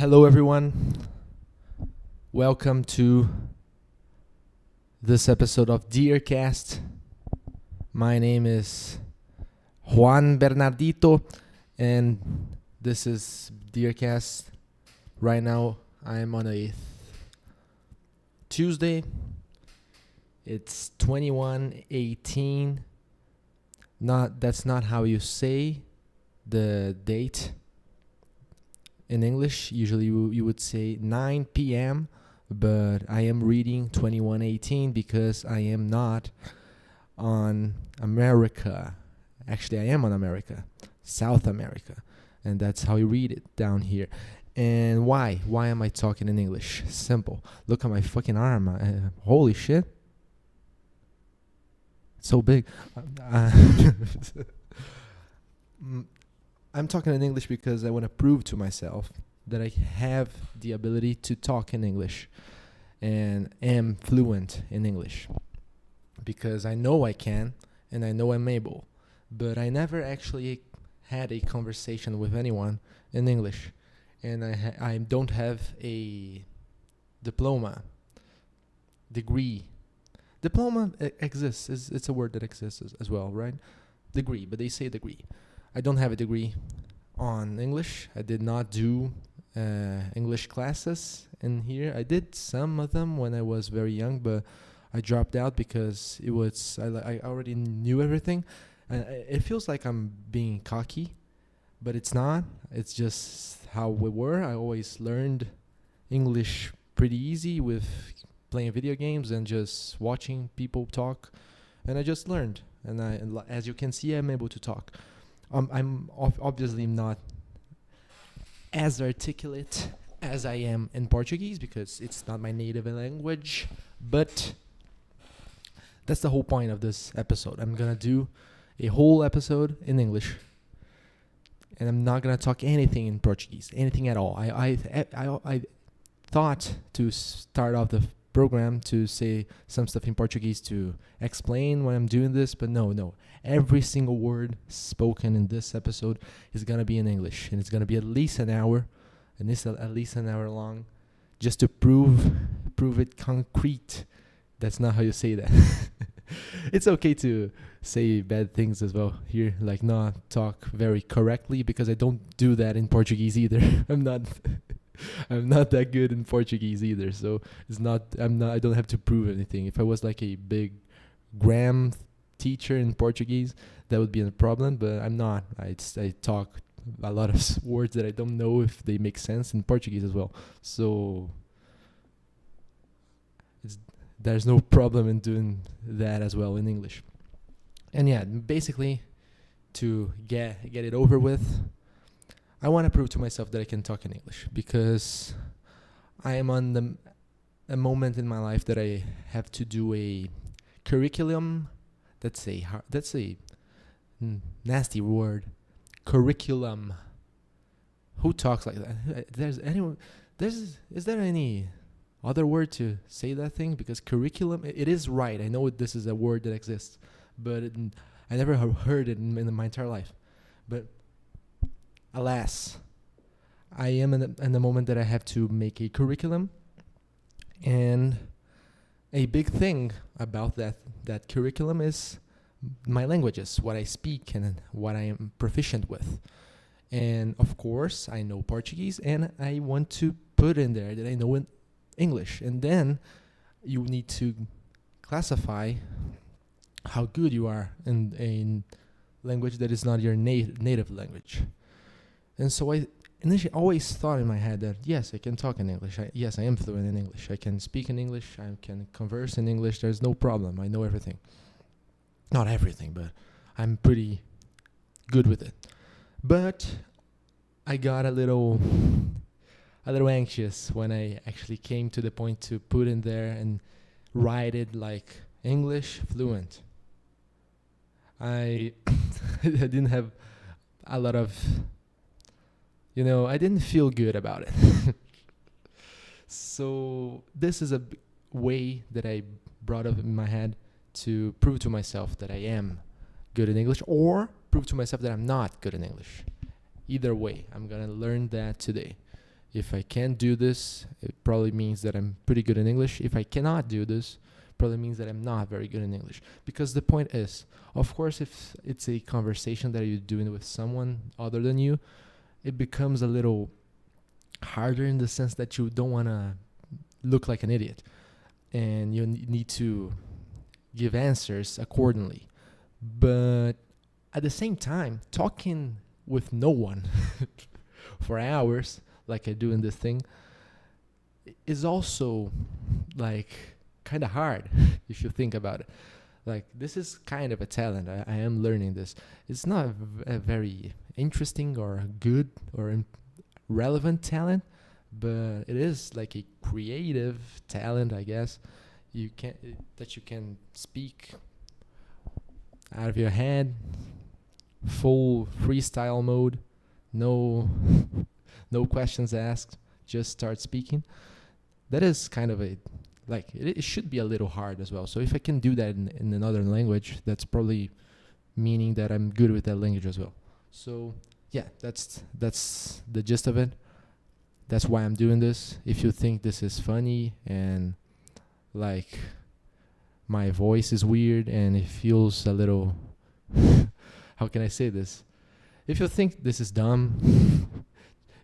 Hello, everyone. Welcome to this episode of Deercast. My name is Juan Bernardito, and this is Deercast. Right now, I'm on a Tuesday. It's 21/18. That's not how you say the date. In English, usually you would say 9 p.m., but I am reading 21/18 because I am not on America. Actually, I am on America, South America, and that's how you read it down here. And why? Why am I talking in English? Simple. Look at my fucking arm. Holy shit. It's so big. I'm talking in English because I want to prove to myself that I have the ability to talk in English and am fluent in English. Because I know I can and I know I'm able. But I never actually had a conversation with anyone in English. And I don't have a degree. Diploma exists. It's a word that exists as well, right? Degree, but they say degree. I don't have a degree on English. I did not do English classes in here. I did some of them when I was very young, but I dropped out because I already knew everything. And it feels like I'm being cocky, but it's not. It's just how we were. I always learned English pretty easy with playing video games and just watching people talk. And I just learned. And as you can see, I'm able to talk. I'm obviously not as articulate as I am in Portuguese because it's not my native language, but that's the whole point of this episode. I'm gonna do a whole episode in English, and I'm not gonna talk anything in Portuguese, anything at all. I thought to start off the program to say some stuff in Portuguese to explain when I'm doing this, but no. Every single word spoken in this episode is gonna be in English, and it's gonna be at least an hour, and it's at least an hour long, just to prove it concrete. That's not how you say that. It's okay to say bad things as well here, like not talk very correctly, because I don't do that in Portuguese either. I'm not that good in Portuguese either, so I don't have to prove anything. If I was like a big gram teacher in Portuguese, that would be a problem, but I'm not. I talk a lot of words that I don't know if they make sense in Portuguese as well. So there's no problem in doing that as well in English. And yeah, basically, to get it over with, I want to prove to myself that I can talk in English, because I am on a moment in my life that I have to do a curriculum. That's a nasty word. Curriculum. Who talks like that? Is there any other word to say that thing? Because curriculum, it is right. I know this is a word that exists, but I never heard it in my entire life. But alas, I am in the moment that I have to make a curriculum, and a big thing about that curriculum is my languages, what I speak and what I am proficient with. And of course, I know Portuguese, and I want to put in there that I know in English. And then you need to classify how good you are in a language that is not your native language. And so I initially always thought in my head that, yes, I can talk in English. Yes, I am fluent in English. I can speak in English. I can converse in English. There's no problem. I know everything. Not everything, but I'm pretty good with it. But I got a little anxious when I actually came to the point to put in there and write it like English fluent. I didn't have a lot of, I didn't feel good about it. So this is a way that I brought up in my head to prove to myself that I am good in English, or prove to myself that I'm not good in English. Either way, I'm going to learn that today. If I can do this, it probably means that I'm pretty good in English. If I cannot do this, probably means that I'm not very good in English. Because the point is, of course, if it's a conversation that you're doing with someone other than you, it becomes a little harder in the sense that you don't want to look like an idiot. And you need to give answers accordingly. But at the same time, talking with no one for hours, like I do in this thing, is also like kind of hard if you think about it. Like, this is kind of a talent. I am learning this. It's not a very interesting or good or relevant talent, but it is like a creative talent, I guess. You can speak out of your head, full freestyle mode, no no questions asked, just start speaking. That is kind of a it should be a little hard as well. So if I can do that in another language, that's probably meaning that I'm good with that language as well. So yeah, that's the gist of it. That's why I'm doing this. If you think this is funny and like my voice is weird and it feels a little how can I say this? If you think this is dumb,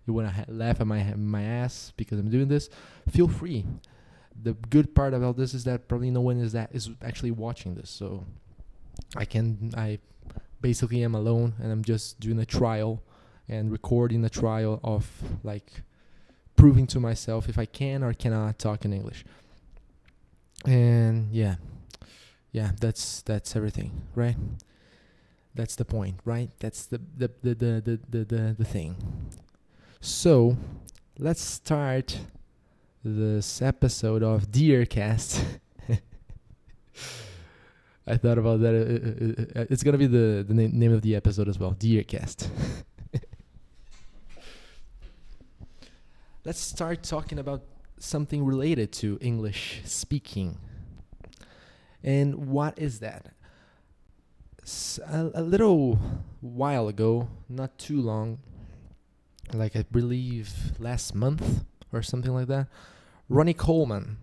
you want to laugh at my ass because I'm doing this, feel free. The good part about this is that probably no one is actually watching this. So I basically am alone and I'm just doing a trial and recording a trial of like proving to myself if I can or cannot talk in English. And yeah, that's everything, right? That's the point, right? That's the thing. So let's start this episode of Deercast. I thought about that. It's gonna be the name of the episode as well, Deercast. Let's start talking about something related to English speaking. And what is that? A little while ago, not too long, like I believe last month or something like that, Ronnie Coleman,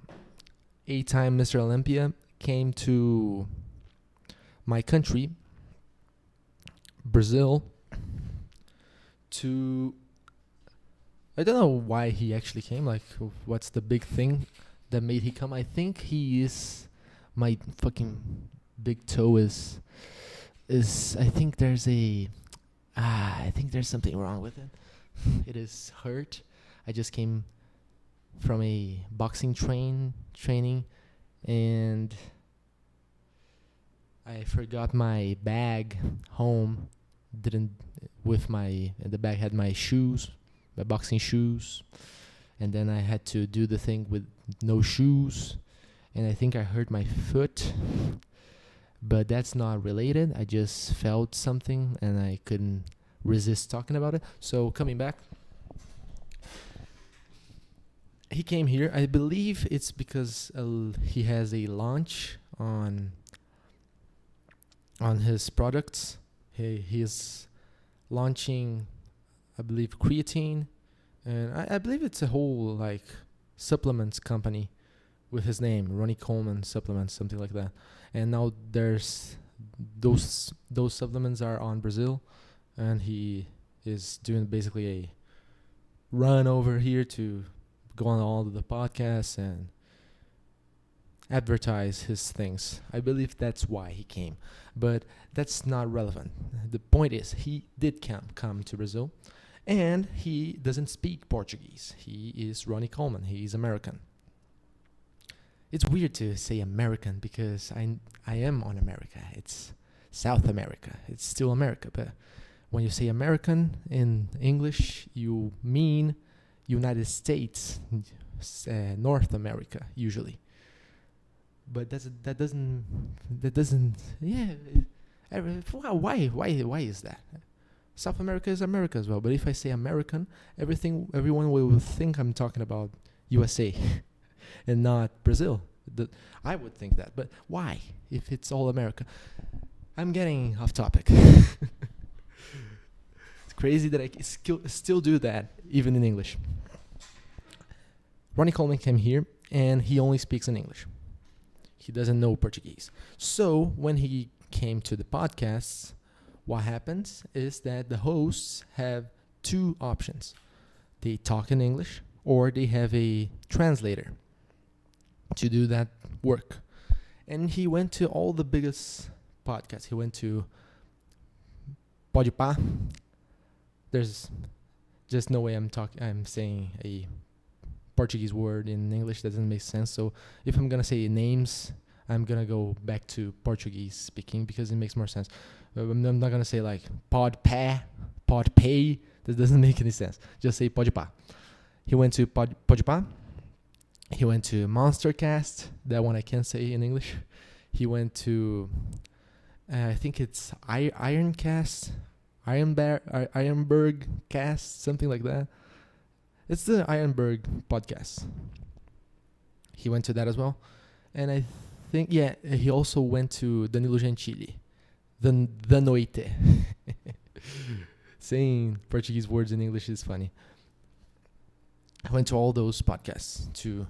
8-time Mr. Olympia, came to my country, Brazil, to... I don't know why he actually came, like what's the big thing that made he come. I think he is... My fucking big toe is I think there's something wrong with it. It is hurt. I just came from a boxing training and I forgot my bag home. The bag had my shoes, my boxing shoes, and then I had to do the thing with no shoes, and I think I hurt my foot. But that's not related. I just felt something and I couldn't resist talking about it. So coming back, he came here. I believe it's because he has a launch on his products. He is launching, I believe, creatine, and I believe it's a whole like supplements company with his name, Ronnie Coleman Supplements, something like that. And now there's those supplements are on Brazil, and he is doing basically a run over here to go on all of the podcasts and advertise his things. I believe that's why he came, but that's not relevant. The point is he did come to Brazil, and he doesn't speak Portuguese. He is Ronnie Coleman. He is American. It's weird to say American because I am on America. It's South America. It's still America. But when you say American in English, you mean United States, North America usually. But that doesn't. Yeah. Why is that? South America is America as well. But if I say American, everyone will think I'm talking about USA. And not Brazil. I would think that. But why? If it's all America. I'm getting off topic. It's crazy that I still do that, even in English. Ronnie Coleman came here and he only speaks in English. He doesn't know Portuguese. So when he came to the podcasts, what happens is that the hosts have two options. They talk in English or they have a translator to do that work. And he went to all the biggest podcasts. He went to Podpah. There's just no way I'm saying a Portuguese word in English. That doesn't make sense. So if I'm gonna say names, I'm gonna go back to Portuguese speaking because it makes more sense. I'm not gonna say like Podpah, Podpay. That doesn't make any sense. Just say Podpah. He went to Podpah. He went to Monstercast. That one I can't say in English. He went to, I think it's Ironcast, Ironberg Cast, something like that. It's the Ironberg podcast. He went to that as well. And I think, yeah, he also went to Danilo Gentili. The Noite. Saying Portuguese words in English is funny. I went to all those podcasts to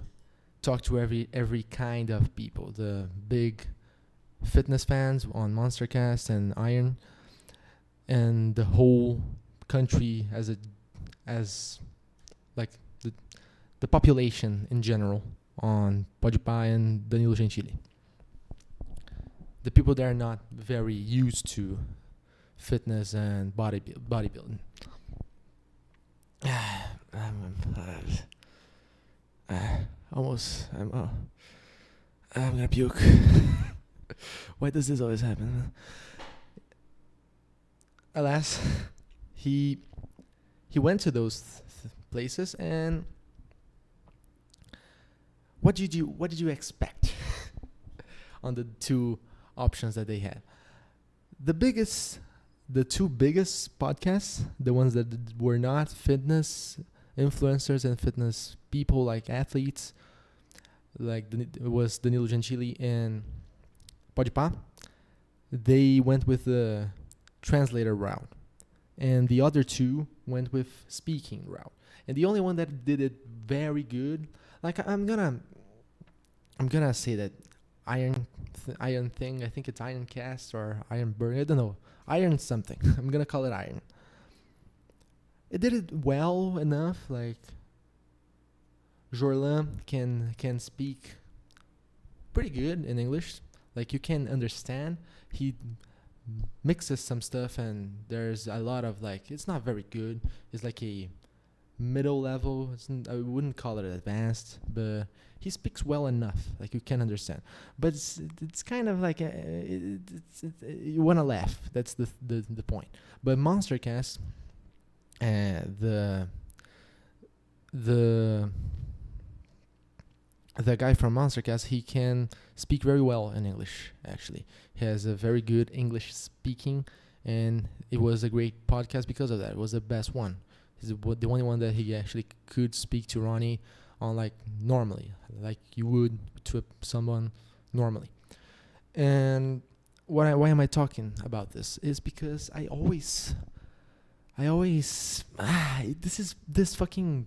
talk to every kind of people. The big fitness fans on Monstercast and Iron, and the whole country as like the population in general on Podpah and Danilo Gentili. The people there are not very used to fitness and bodybuilding. I'm gonna puke. Why does this always happen? Alas, he went to those places, and what did you expect on the two options that they had? The two biggest podcasts, the ones that were not fitness influencers and fitness people like athletes, like it was Danilo Gentili and Podpah, they went with the translator route, and the other two went with speaking route. And the only one that did it very good, like I'm gonna say that Iron thing. I think it's Ironcast or Ironberg. I don't know. Iron something. I'm gonna call it Iron. It did it well enough. Like Jorlan can speak pretty good in English. Like you can understand. He mixes some stuff, and there's a lot of like. It's not very good. It's like a middle level. I wouldn't call it advanced, but he speaks well enough, like you can understand. But it's kind of like you want to laugh. That's the point. But Monstercast, the guy from Monstercast, he can speak very well in English. Actually, he has a very good English speaking, and it was a great podcast because of that. It was the best one. He's the only one that he actually could speak to Ronnie on like normally, like you would to someone normally. And why am I talking about this? Is because I always this fucking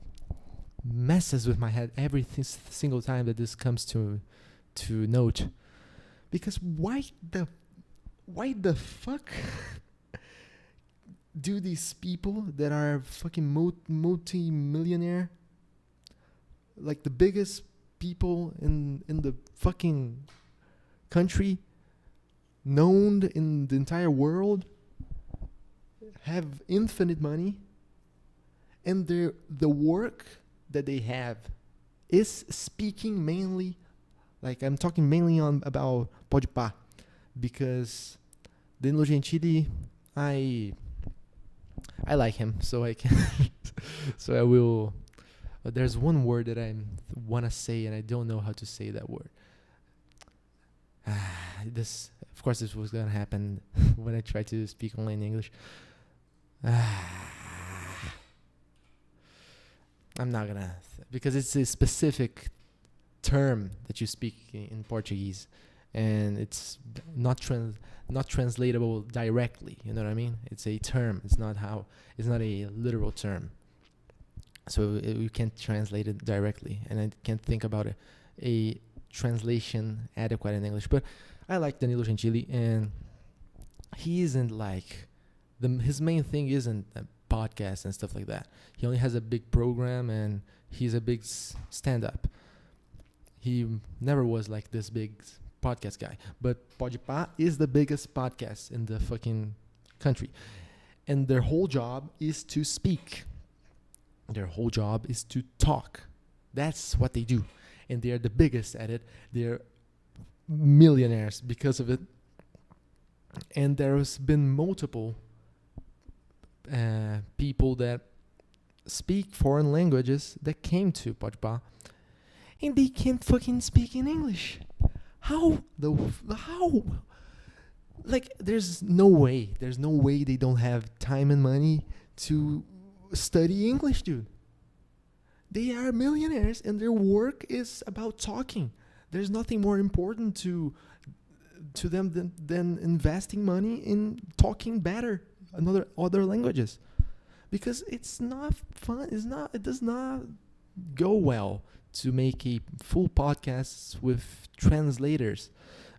messes with my head every single time that this comes to note. Because why the fuck do these people that are fucking multi-millionaire, like the biggest people in the fucking country, known in the entire world, have infinite money, and the work that they have is speaking mainly, like I'm talking mainly about Podpah, because Danilo Gentili, I like him, so I can so I will. But there's one word that I want to say, and I don't know how to say that word. This was going to happen when I try to speak only in English. I'm not going to, because it's a specific term that you speak in Portuguese, and it's not translatable directly. You know what I mean? It's a term. It's not a literal term. so you can't translate it directly, and I can't think about a translation adequate in English. But I like Danilo Gentili, and he isn't like his main thing isn't a podcast and stuff like that. He only has a big program, and he's a big stand-up. He never was like this big podcast guy, but Podpah is the biggest podcast in the fucking country, and their whole job is to speak. Their whole job is to talk. That's what they do, and they are the biggest at it. They're millionaires because of it, and there's been multiple people that speak foreign languages that came to Podpah, and they can't fucking speak in English. How? Like, there's no way. There's no way they don't have time and money to study English, dude. They are millionaires, and their work is about talking. There's nothing more important to them than investing money in talking better other languages, because it's not fun. It does not go well to make a full podcast with translators,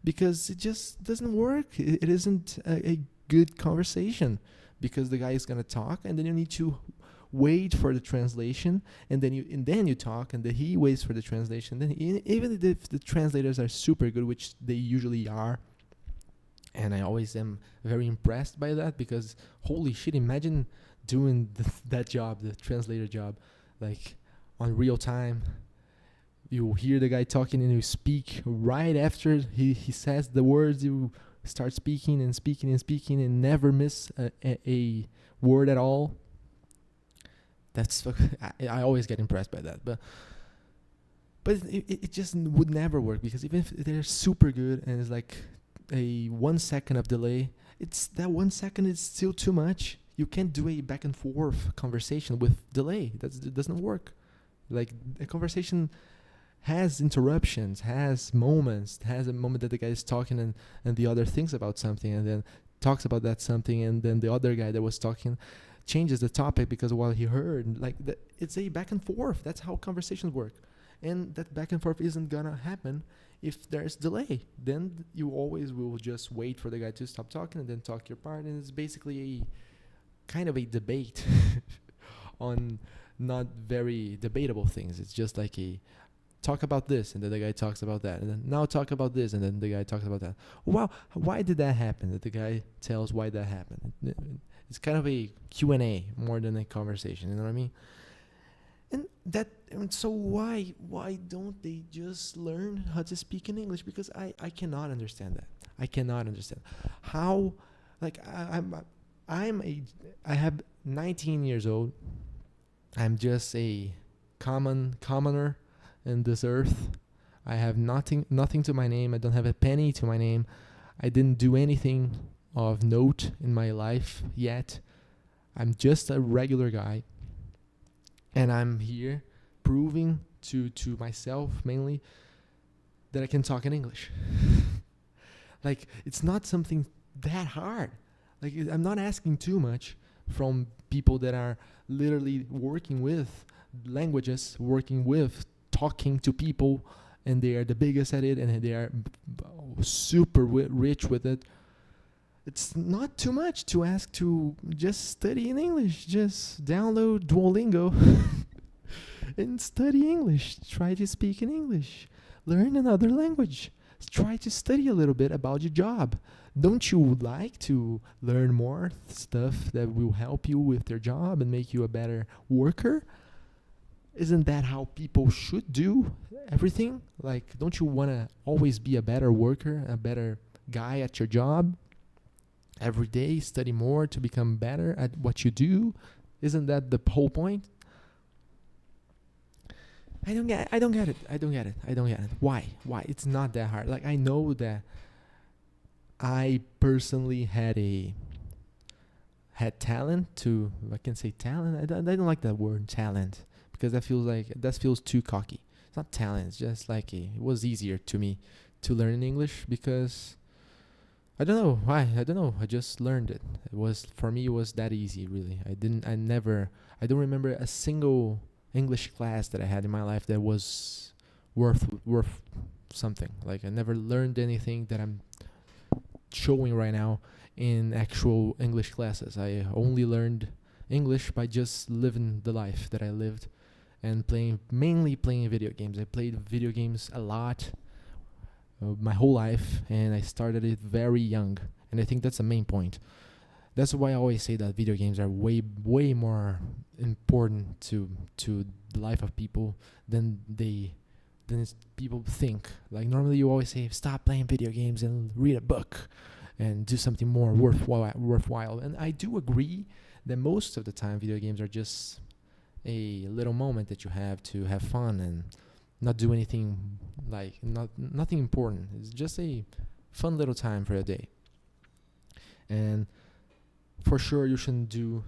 because it just doesn't work. It isn't a good conversation, because the guy is gonna talk, and then you need to wait for the translation, and then you talk, and then he waits for the translation. Then even if the translators are super good, which they usually are, and I always am very impressed by that, because holy shit, imagine doing that job, the translator job, like on real time. You hear the guy talking, and you speak right after he says the words. You start speaking and speaking and speaking, and never miss a word at all. That's I always get impressed by that, but it just would never work, because even if they're super good and it's like a 1 second of delay, it's that 1 second is still too much. You can't do a back and forth conversation with delay. It doesn't work. Like, a conversation has interruptions, has moments, has a moment that the guy is talking, and the other thinks about something, and then talks about that something, and then the other guy that was talking changes the topic because of what he heard. Like, it's a back and forth. That's how conversations work. And that back and forth isn't gonna happen if there's delay. Then you always will just wait for the guy to stop talking and then talk your part, and it's basically a kind of a debate on not very debatable things. It's just like a talk about this, and then the guy talks about that, and then now talk about this, and then the guy talks about that. Wow, why did that happen? That the guy tells why that happened. It's kind of a Q&A more than a conversation, you know what I mean? And so why don't they just learn how to speak in English? Because I cannot understand that. I cannot understand how, like, I have 19 years old. I'm just a commoner in this earth. I have nothing to my name. I don't have a penny to my name. I didn't do anything of note in my life yet. I'm just a regular guy, and I'm here proving to myself mainly that I can talk in English. Like, it's not something that hard. Like, I'm not asking too much from people that are literally working with languages, working with talking to people, and they are the biggest at it, and they are super rich with it. It's not too much to ask to just study in English. Just download Duolingo and study English. Try to speak in English. Learn another language. Try to study a little bit about your job. Don't you like to learn more stuff that will help you with your job and make you a better worker? Isn't that how people should do everything? Like, don't you want to always be a better worker, a better guy at your job? Every day, study more to become better at what you do. Isn't that the whole point? I don't get it. Why? It's not that hard. Like, I know that I personally had talent to, I can say talent. I don't like that word talent, because that feels too cocky. It's not talent. It's just like it was easier to me to learn English, because I don't know why. I don't know. I just learned it. For me, it was that easy, really. I don't remember a single English class that I had in my life that was worth something. Like I never learned anything that I'm showing right now in actual English classes. I only learned English by just living the life that I lived and mainly playing video games. I played video games a lot my whole life, and I started it very young. And I think that's the main point. That's why I always say that video games are way more important to the life of people than people think. Like normally you always say stop playing video games and read a book and do something more worthwhile. And I do agree that most of the time video games are just a little moment that you have to have fun and not do anything, like nothing important. It's just a fun little time for a day. And for sure you shouldn't do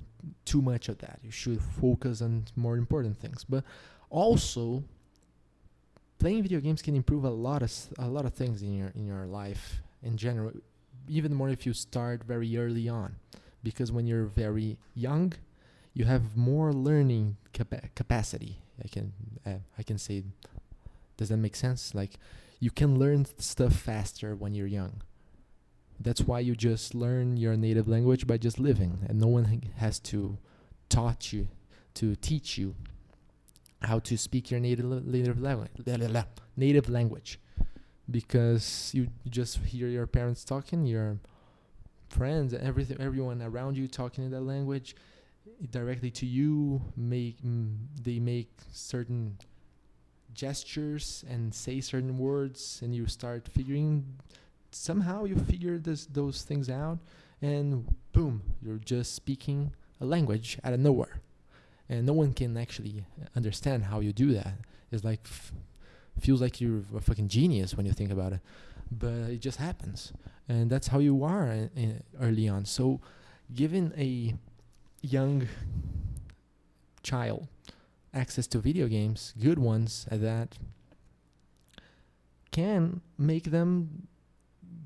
too much of that. You should focus on more important things. But also playing video games can improve a lot of things in your life in general, even more if you start very early on, because when you're very young you have more learning capacity. I can say, does that make sense? Like you can learn stuff faster when you're young. That's why you just learn your native language by just living, and no one has to teach you how to speak your native language, because you just hear your parents talking, your friends, everyone around you talking in that language directly to you. They make certain gestures and say certain words, and you start somehow you figure those things out, and boom, you're just speaking a language out of nowhere, and no one can actually understand how you do that. It's like feels like you're a fucking genius when you think about it, but it just happens, and that's how you are early on. So giving a young child access to video games, good ones at that, can make them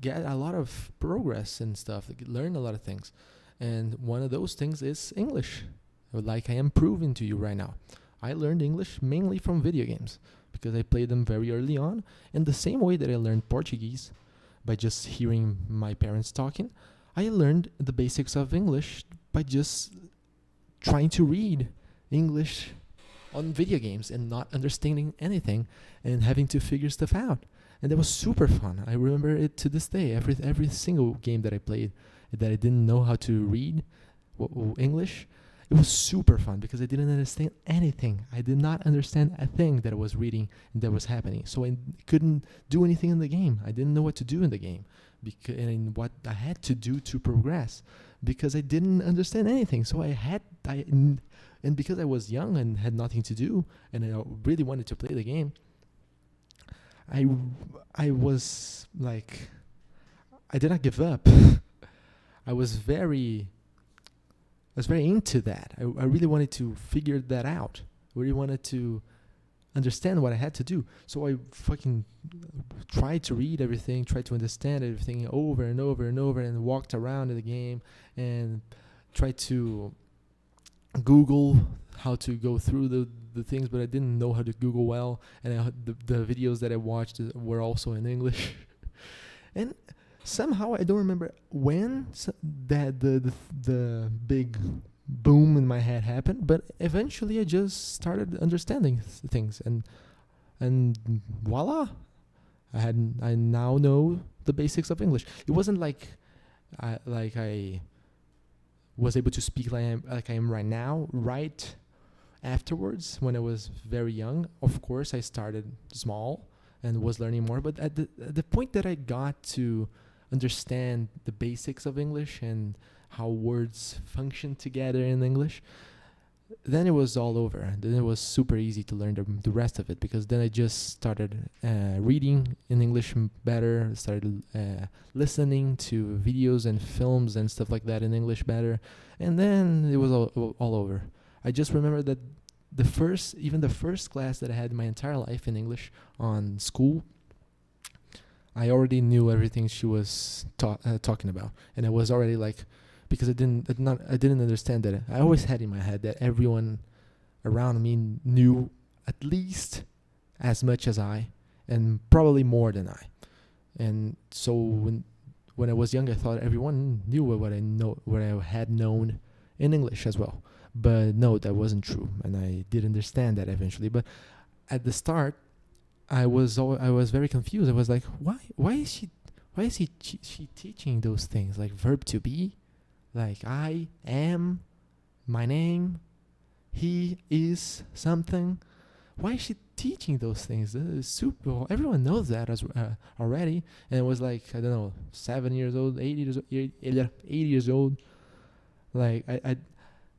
get a lot of progress and stuff, like learn a lot of things. And one of those things is English. Like I am proving to you right now, I learned English mainly from video games because I played them very early on. And the same way that I learned Portuguese by just hearing my parents talking, I learned the basics of English by just trying to read English on video games and not understanding anything and having to figure stuff out. And that was super fun. I remember it to this day. Every single game that I played that I didn't know how to read English, it was super fun because I didn't understand anything. I did not understand a thing that I was reading and that was happening. So I couldn't do anything in the game. I didn't know what to do in the game and what I had to do to progress because I didn't understand anything. So and because I was young and had nothing to do and I really wanted to play the game, I was like, I did not give up. I was very into that. I really wanted to figure that out. I really wanted to understand what I had to do. So I fucking tried to read everything, tried to understand everything over and over and over, and walked around in the game and tried to Google how to go through the things, but I didn't know how to Google well, and the videos that I watched were also in English. And somehow I don't remember when that the big boom in my head happened, but eventually I just started understanding things, and voila, I now know the basics of English. It wasn't like I was able to speak like I am right now, right afterwards when I was very young. Of course, I started small and was learning more, but at the point that I got to understand the basics of English and how words function together in English, then it was all over. Then it was super easy to learn the rest of it, because then I just started reading in English better, started listening to videos and films and stuff like that in English better, and then it was all over. I just remember that the first class that I had in my entire life in English on school, I already knew everything she was talking about, and I was already like, because I didn't understand that. I always had in my head that everyone around me knew at least as much as I, and probably more than I. And so when I was young, I thought everyone knew what I had known in English as well. But no, that wasn't true, and I did understand that eventually. But at the start, I was very confused. I was like, why is she teaching those things like verb to be, like I am, my name, he is something. Why is she teaching those things? This is super. Everyone knows that as already. And it was like, I don't know, 7 years old, 80 years old. Like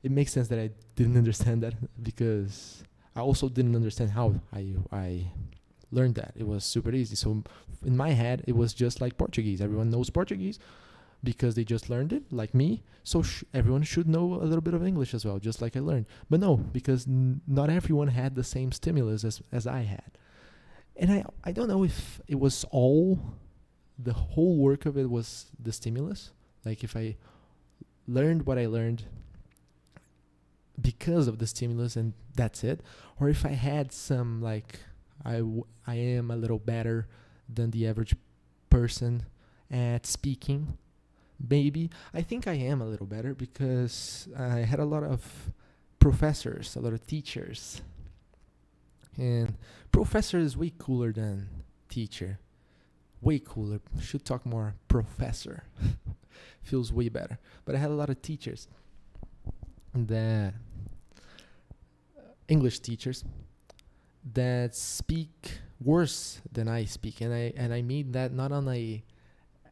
it makes sense that I didn't understand that, because I also didn't understand how I learned that. It was super easy. So in my head, it was just like Portuguese. Everyone knows Portuguese because they just learned it, like me. So everyone should know a little bit of English as well, just like I learned. But no, because not everyone had the same stimulus as I had. And I don't know if it was the whole work of it was the stimulus. Like if I learned what I learned because of the stimulus and that's it. Or if I had some, like, I am a little better than the average person at speaking. Maybe. I think I am a little better because I had a lot of professors, a lot of teachers. And professor is way cooler than teacher. Way cooler. Should talk more professor. Feels way better. But I had a lot of teachers that English teachers that speak worse than I speak, and I mean that not on a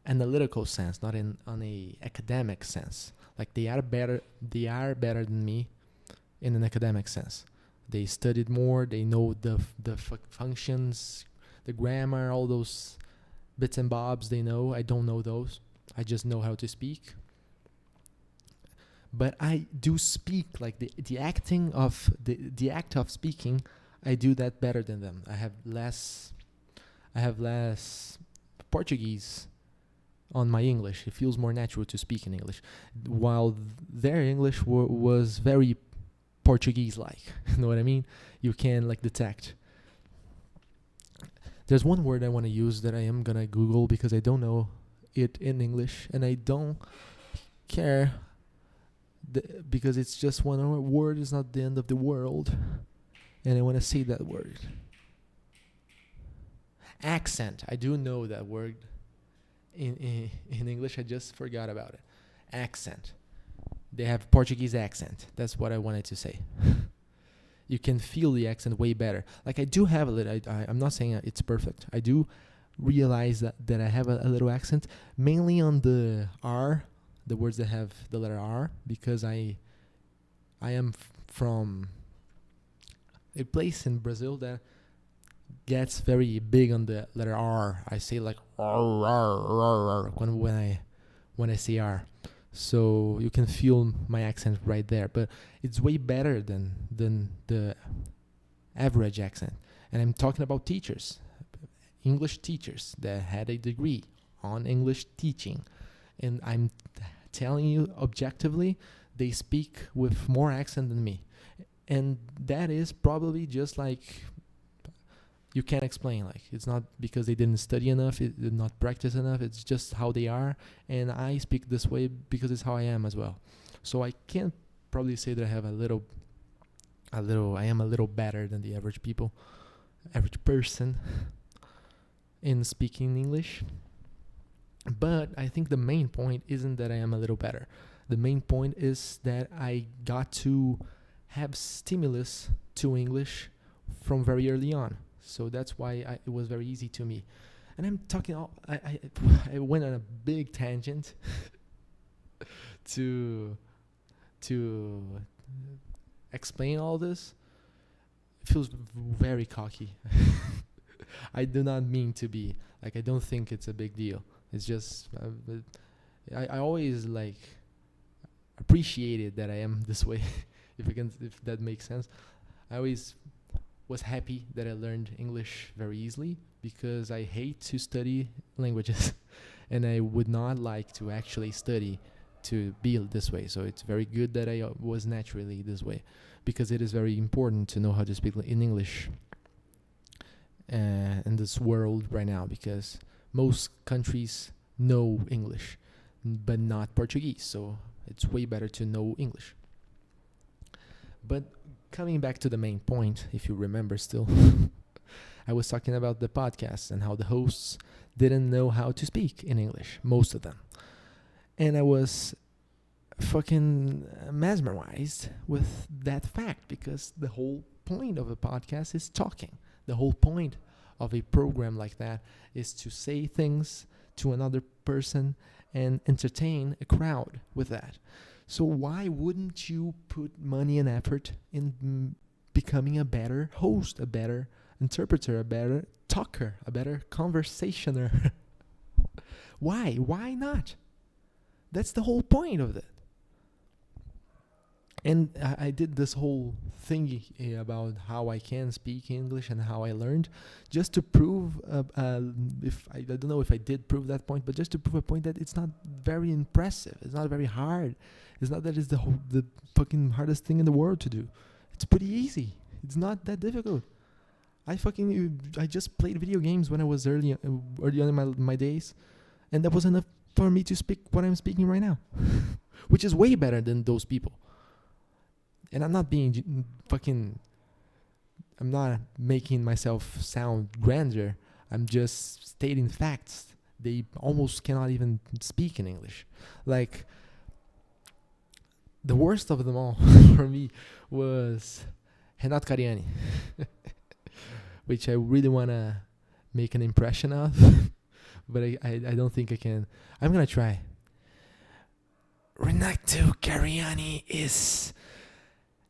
analytical sense, not on a academic sense. Like they are better than me in an academic sense. They studied more, they know the functions, the grammar, all those bits and bobs they know. I don't know those. I just know how to speak. But I do speak, like the acting of the act of speaking, I do that better than them. I have less Portuguese on my English. It feels more natural to speak in English, while their English was very Portuguese-like. You know what I mean? You can like detect. There's one word I want to use that I am gonna Google because I don't know it in English, and I don't care because it's just one word. Is not the end of the world, and I want to say that word. Accent. I do know that word in English. I just forgot about it. Accent. They have Portuguese accent. That's what I wanted to say. You can feel the accent way better. Like I do have a little. I'm not saying it's perfect. I do realize that I have a little accent, mainly on the R, the words that have the letter R, because I am from a place in Brazil that gets very big on the letter R. I say like when I say R. So you can feel my accent right there, but it's way better than the average accent. And I'm talking about teachers, English teachers that had a degree on English teaching. And I'm telling you objectively, they speak with more accent than me. And that is probably just like, you can't explain. Like, it's not because they didn't study enough, it did not practice enough. It's just how they are, and I speak this way because it's how I am as well. So I can't probably say that I have I am a little better than the average person in speaking English. But I think the main point isn't that I am a little better. The main point is that I got to have stimulus to English from very early on. So that's why it was very easy to me. And I'm talking I went on a big tangent to explain all this. It feels very cocky. I do not mean to be. Like, I don't think it's a big deal. It's just I always like appreciated that I am this way. if that makes sense. I always was happy that I learned English very easily because I hate to study languages and I would not like to actually study to be this way. So it's very good that I was naturally this way, because it is very important to know how to speak in English in this world right now, because most countries know English but not Portuguese, so it's way better to know English. But coming back to the main point, if you remember still, I was talking about the podcast and how the hosts didn't know how to speak in English, most of them. And I was fucking mesmerized with that fact, because the whole point of a podcast is talking. The whole point of a program like that is to say things to another person and entertain a crowd with that. So why wouldn't you put money and effort in becoming a better host, a better interpreter, a better talker, a better conversationer? Why? Why not? That's the whole point of it. And I did this whole thing about how I can speak English and how I learned, just to prove, if I don't know if I did prove that point, but just to prove a point that it's not very impressive. It's not very hard. It's not that it's the fucking hardest thing in the world to do. It's pretty easy. It's not that difficult. I just played video games when I was early on in my days, and that was enough for me to speak what I'm speaking right now, which is way better than those people. And I'm not being I'm not making myself sound grandeur. I'm just stating facts. They almost cannot even speak in English. Like, the worst of them all for me was Renato Cariani, which I really want to make an impression of, but I don't think I can. I'm going to try. Renato Cariani is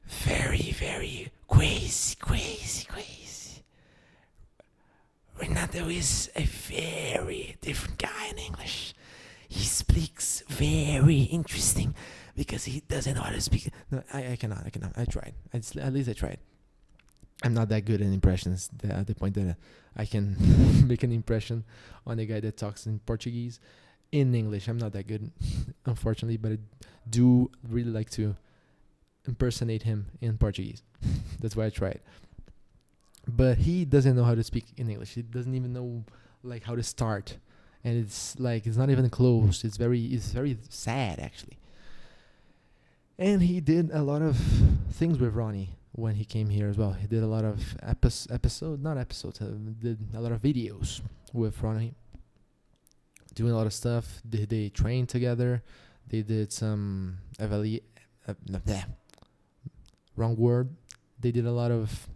very, very crazy. Renato is a very different guy in English. He speaks very interesting because he doesn't know how to speak. No, I cannot. I tried. At least I tried. I'm not that good at impressions at the point that I can make an impression on a guy that talks in Portuguese in English. I'm not that good, unfortunately, but I do really like to impersonate him in Portuguese. That's why I tried. But he doesn't know how to speak in English. He doesn't even know like how to start, and it's not even close. It's very sad, actually. And he did a lot of things with Ronnie when he came here as well. He did a lot of did a lot of videos with Ronnie, doing a lot of stuff. They trained together. They did some wrong word. They did a lot of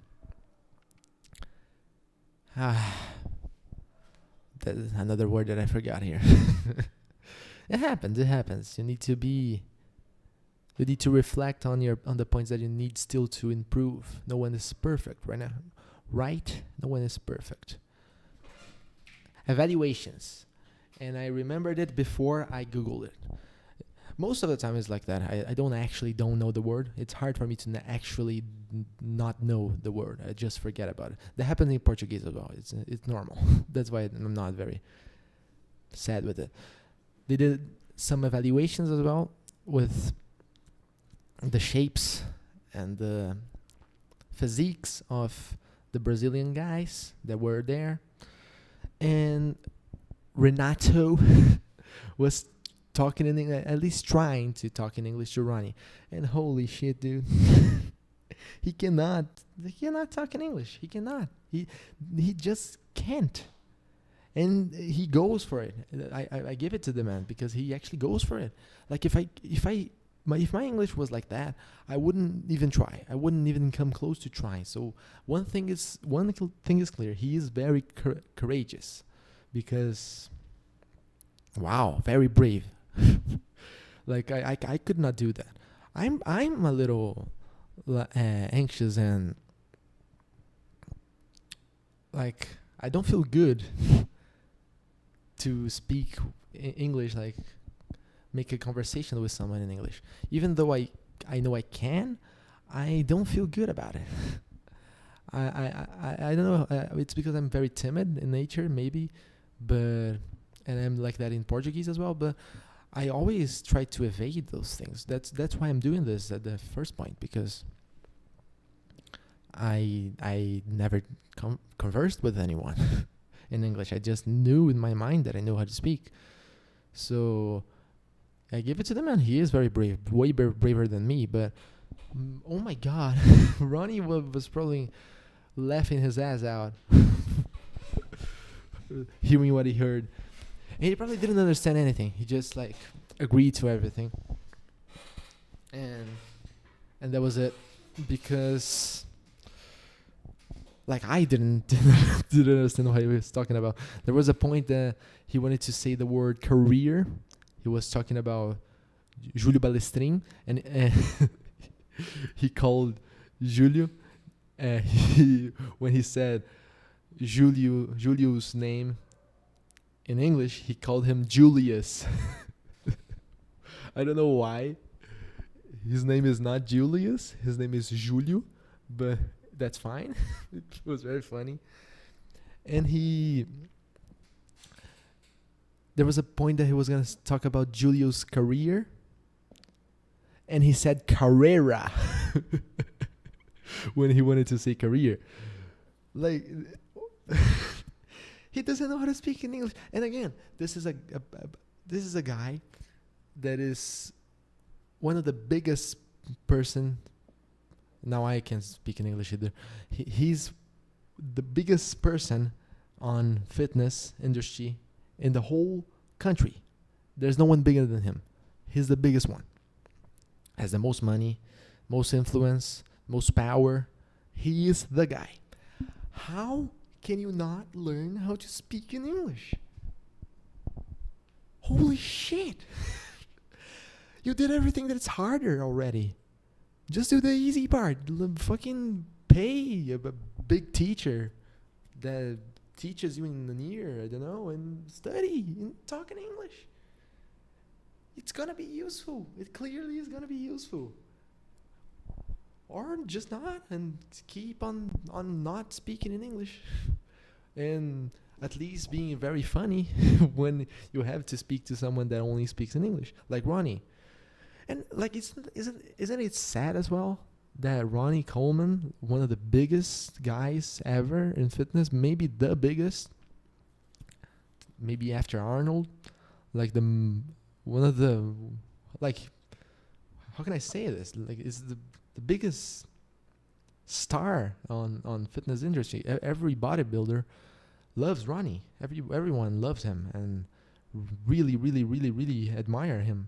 that is another word that I forgot here. It happens. You need to reflect on the points that you need still to improve. No one is perfect right now. Right? No one is perfect. Evaluations. And I remembered it before I Googled it. Most of the time it's like that. I don't know the word. It's hard for me to actually not know the word. I just forget about it. That happens in Portuguese as well. It's normal. That's why I'm not very sad with it. They did some evaluations as well with the shapes and the physiques of the Brazilian guys that were there. And Renato was talking in English, at least trying to talk in English to Ronnie. And holy shit, dude. He cannot talk in English. He cannot. He just can't. And he goes for it. I give it to the man because he actually goes for it. Like if my English was like that, I wouldn't even try. I wouldn't even come close to trying. So one thing is clear. He is very courageous, because wow, very brave. Like I could not do that. I'm a little anxious, and like I don't feel good to speak English, like make a conversation with someone in English. Even though I know I can, I don't feel good about it. I don't know. It's because I'm very timid in nature, maybe, and I'm like that in Portuguese as well. But I always try to evade those things. That's why I'm doing this at the first point, because I never conversed with anyone in English. I just knew in my mind that I knew how to speak. So I give it to the man. He is very brave, way braver than me. But oh my God, Ronnie was probably laughing his ass out, hearing what he heard. And he probably didn't understand anything. He just like agreed to everything, and that was it. Because like I didn't didn't understand what he was talking about. There was a point that he wanted to say the word career. He was talking about Júlio Balestrin, and he called Júlio. When he said Julio's name in English, he called him Julius. I don't know why. His name is not Julius. His name is Julio, but that's fine. It was very funny. And there was a point that he was going to talk about Julio's career, and he said carrera when he wanted to say career. Like, he doesn't know how to speak in English. And again, this is a guy that is one of the biggest person. Now I can't speak in English either. He's the biggest person on fitness industry in the whole country. There's no one bigger than him. He's the biggest one. Has the most money, most influence, most power. He is the guy. How can you not learn how to speak in English? Holy shit. You did everything that's harder already. Just do the easy part. Fucking pay a big teacher that teaches you in an ear, I don't know, and study and talk in English. It's gonna be useful. It clearly is gonna be useful. Or just not, and keep on not speaking in English. And at least being very funny when you have to speak to someone that only speaks in English, like Ronnie. And like, isn't it sad as well that Ronnie Coleman, one of the biggest guys ever in fitness, maybe the biggest, maybe after Arnold, like one of the, like, how can I say this? Like, is the biggest star on fitness industry. Every bodybuilder loves Ronnie. Everyone loves him and really, really, really, really admire him.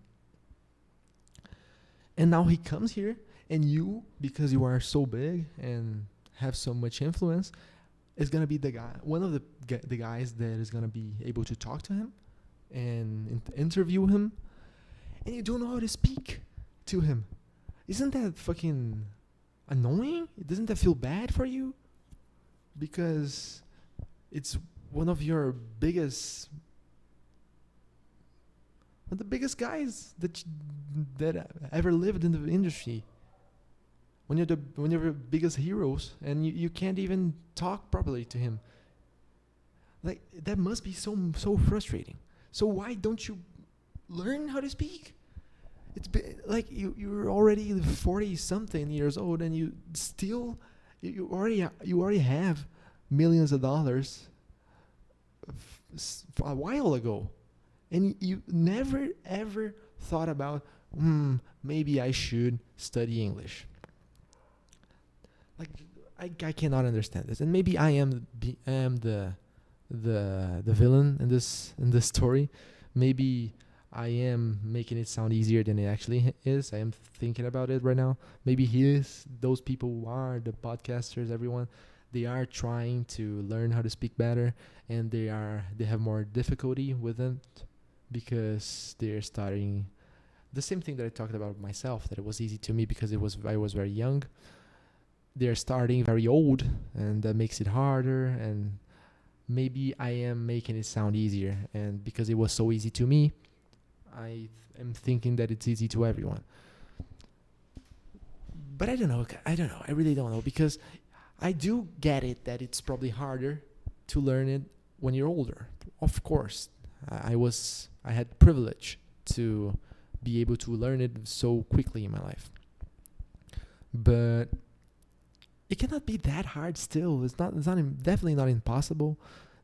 And now he comes here, and you, because you are so big and have so much influence, is gonna be the guy, one of the guys that is gonna be able to talk to him and interview him, and you don't know how to speak to him. Isn't that fucking annoying? Doesn't that feel bad for you? Because it's one of your biggest, one of the biggest guys that ever lived in the industry. When you're the biggest heroes, and you can't even talk properly to him. Like, that must be so frustrating. So why don't you learn how to speak? It's like you're already 40 something years old, and you still you already have millions of dollars a while ago, and you never ever thought about maybe I should study English. Like, I cannot understand this, and maybe I am the villain in this story. Maybe I am making it sound easier than it actually is. I am thinking about it right now. Maybe those people who are the podcasters, everyone, they are trying to learn how to speak better, and they have more difficulty with it because they're starting the same thing that I talked about myself, that it was easy to me because I was very young. They're starting very old, and that makes it harder, and maybe I am making it sound easier, and because it was so easy to me, I am thinking that it's easy to everyone. But I don't know. I really don't know, because I do get it that it's probably harder to learn it when you're older. Of course, I had privilege to be able to learn it so quickly in my life. But it cannot be that hard still. It's definitely not impossible,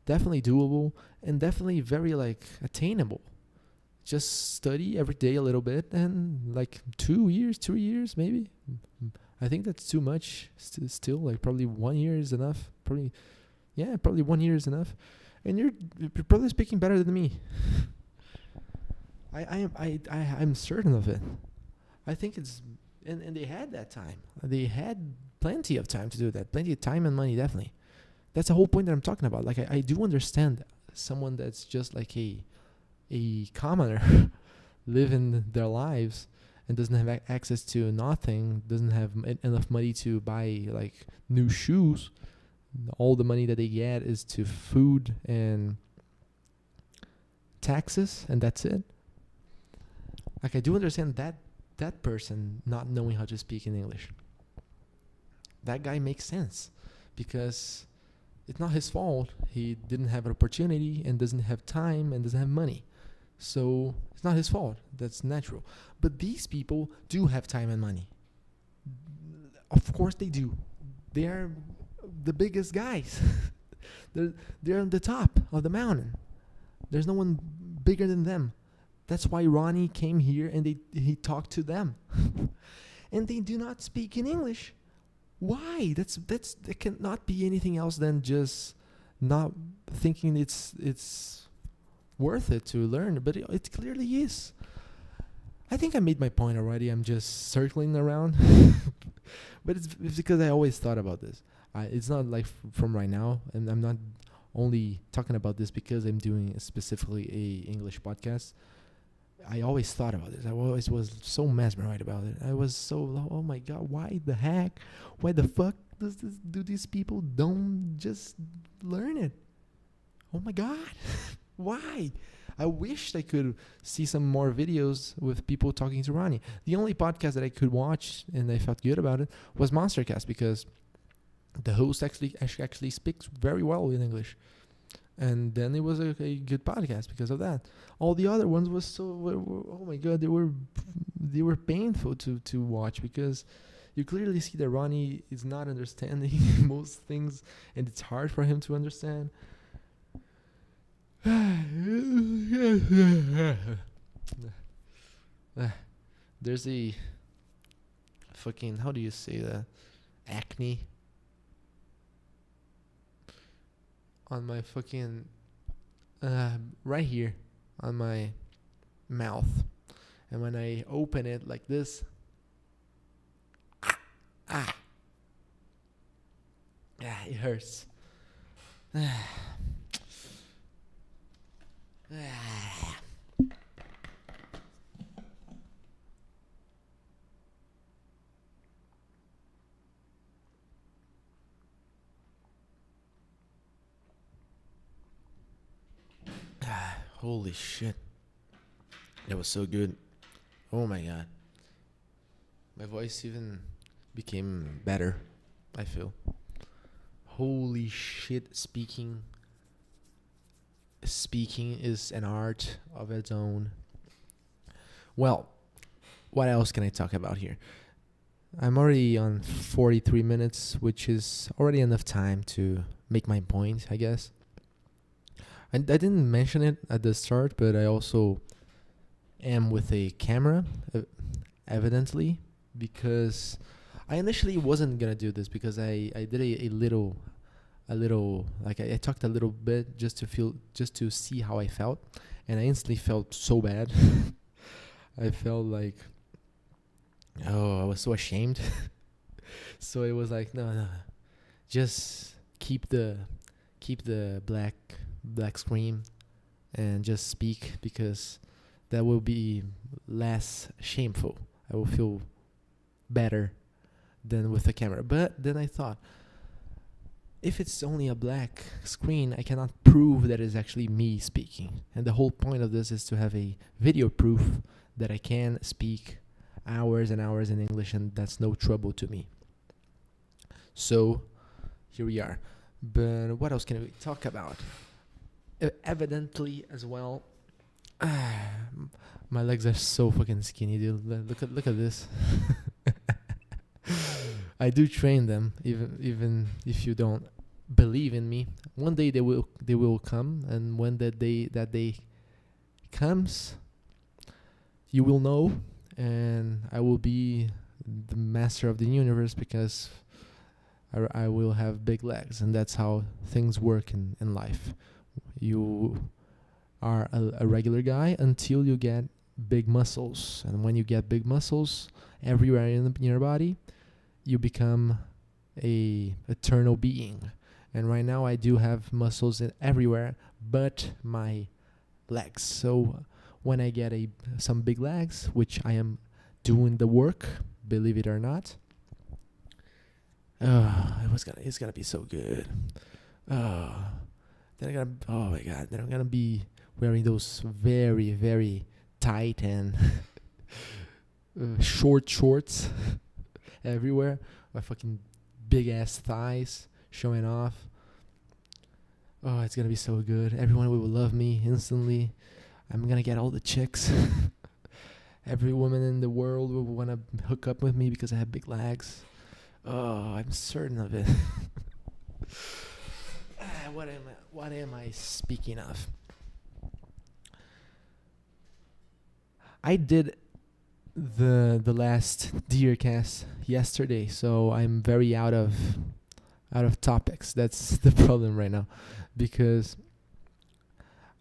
definitely doable, and definitely very like attainable. Just study every day a little bit, and like 2 years, 3 years maybe. I think that's too much still. Like probably 1 year is enough. Probably 1 year is enough, and you're probably speaking better than me. I'm certain of it. I think it's and they had that time. They had plenty of time to do that. Plenty of time and money, definitely. That's the whole point that I'm talking about. Like I do understand someone that's just like a commoner living their lives and doesn't have access to nothing, doesn't have enough money to buy like new shoes. All the money that they get is to food and taxes, and that's it. Like I do understand that person not knowing how to speak in English. That guy makes sense because it's not his fault. He didn't have an opportunity and doesn't have time and doesn't have money. So it's not his fault. That's natural. But these people do have time and money. Of course they do. They are the biggest guys. they're on the top of the mountain. There's no one bigger than them. That's why Ronnie came here and he talked to them. And they do not speak in English. Why? That cannot be anything else than just not thinking it's worth it to learn, but it clearly is. I think I made my point already. I'm just circling around. But it's because I always thought about this. It's not like from right now, and I'm not only talking about this because I'm doing specifically a English podcast. I always thought about this. I always was so mesmerized about it. I was so, oh my God, why the heck? Why the fuck do these people don't just learn it? Oh my God. Why? I wished I could see some more videos with people talking to Ronnie. The only podcast that I could watch and I felt good about it was Monstercast because the host actually speaks very well in English. And then it was a good podcast because of that. All the other ones was oh my God, they were painful to watch because you clearly see that Ronnie is not understanding most things and it's hard for him to understand. There's a fucking, how do you say that? Acne on my fucking right here on my mouth, and when I open it like this, it hurts. Holy shit. That was so good. Oh my God. My voice even became better, I feel. Holy shit, speaking is an art of its own. Well, what else can I talk about here? I'm already on 43 minutes, which is already enough time to make my point, I guess. I didn't mention it at the start, but I also am with a camera, evidently, because I initially wasn't gonna do this because I did a little, like I talked a little bit just to see how I felt, and I instantly felt so bad. I felt like, I was so ashamed. So it was like, no, just keep the black screen and just speak because that will be less shameful. I will feel better than with the camera. But then I thought, if it's only a black screen, I cannot prove that it's actually me speaking. And the whole point of this is to have a video proof that I can speak hours and hours in English, and that's no trouble to me. So here we are. But what else can we talk about? Evidently as well, My legs are so fucking skinny, dude. Look at this. I do train them, even if you don't believe in me. One day they will come, and when that day comes, you will know, and I will be the master of the universe because I will have big legs, and that's how things work in life. You are a regular guy until you get big muscles, and when you get big muscles everywhere in your body, you become a eternal being. And right now I do have muscles everywhere but my legs. So when I get some big legs, which I am doing the work, believe it or not, it's gonna be so good. Oh my god, then I'm gonna be wearing those very, very tight and short shorts everywhere. My fucking big ass thighs showing off. Oh, it's gonna be so good. Everyone will love me instantly. I'm gonna get all the chicks. Every woman in the world will wanna hook up with me because I have big legs. Oh, I'm certain of it. What am I speaking of? I did the last Deercast yesterday, so I'm very out of topics. That's the problem right now, because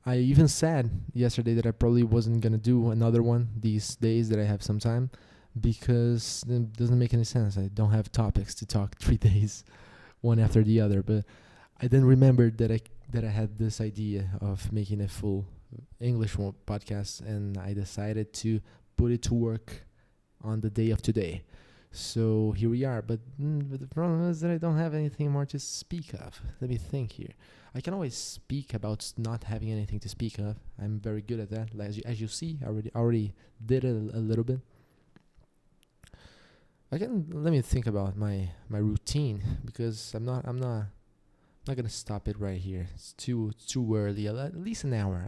I even said yesterday that I probably wasn't gonna do another one these days that I have some time, because it doesn't make any sense. I don't have topics to talk 3 days, one after the other. But I then remembered that I had this idea of making a full English podcast, and I decided to put it to work on the day of today. So here we are. But the problem is that I don't have anything more to speak of. Let me think here. I can always speak about not having anything to speak of. I'm very good at that. As you see, I already did it a little bit. Let me think about my routine, because I'm not gonna stop it right here. It's too early. At least an hour.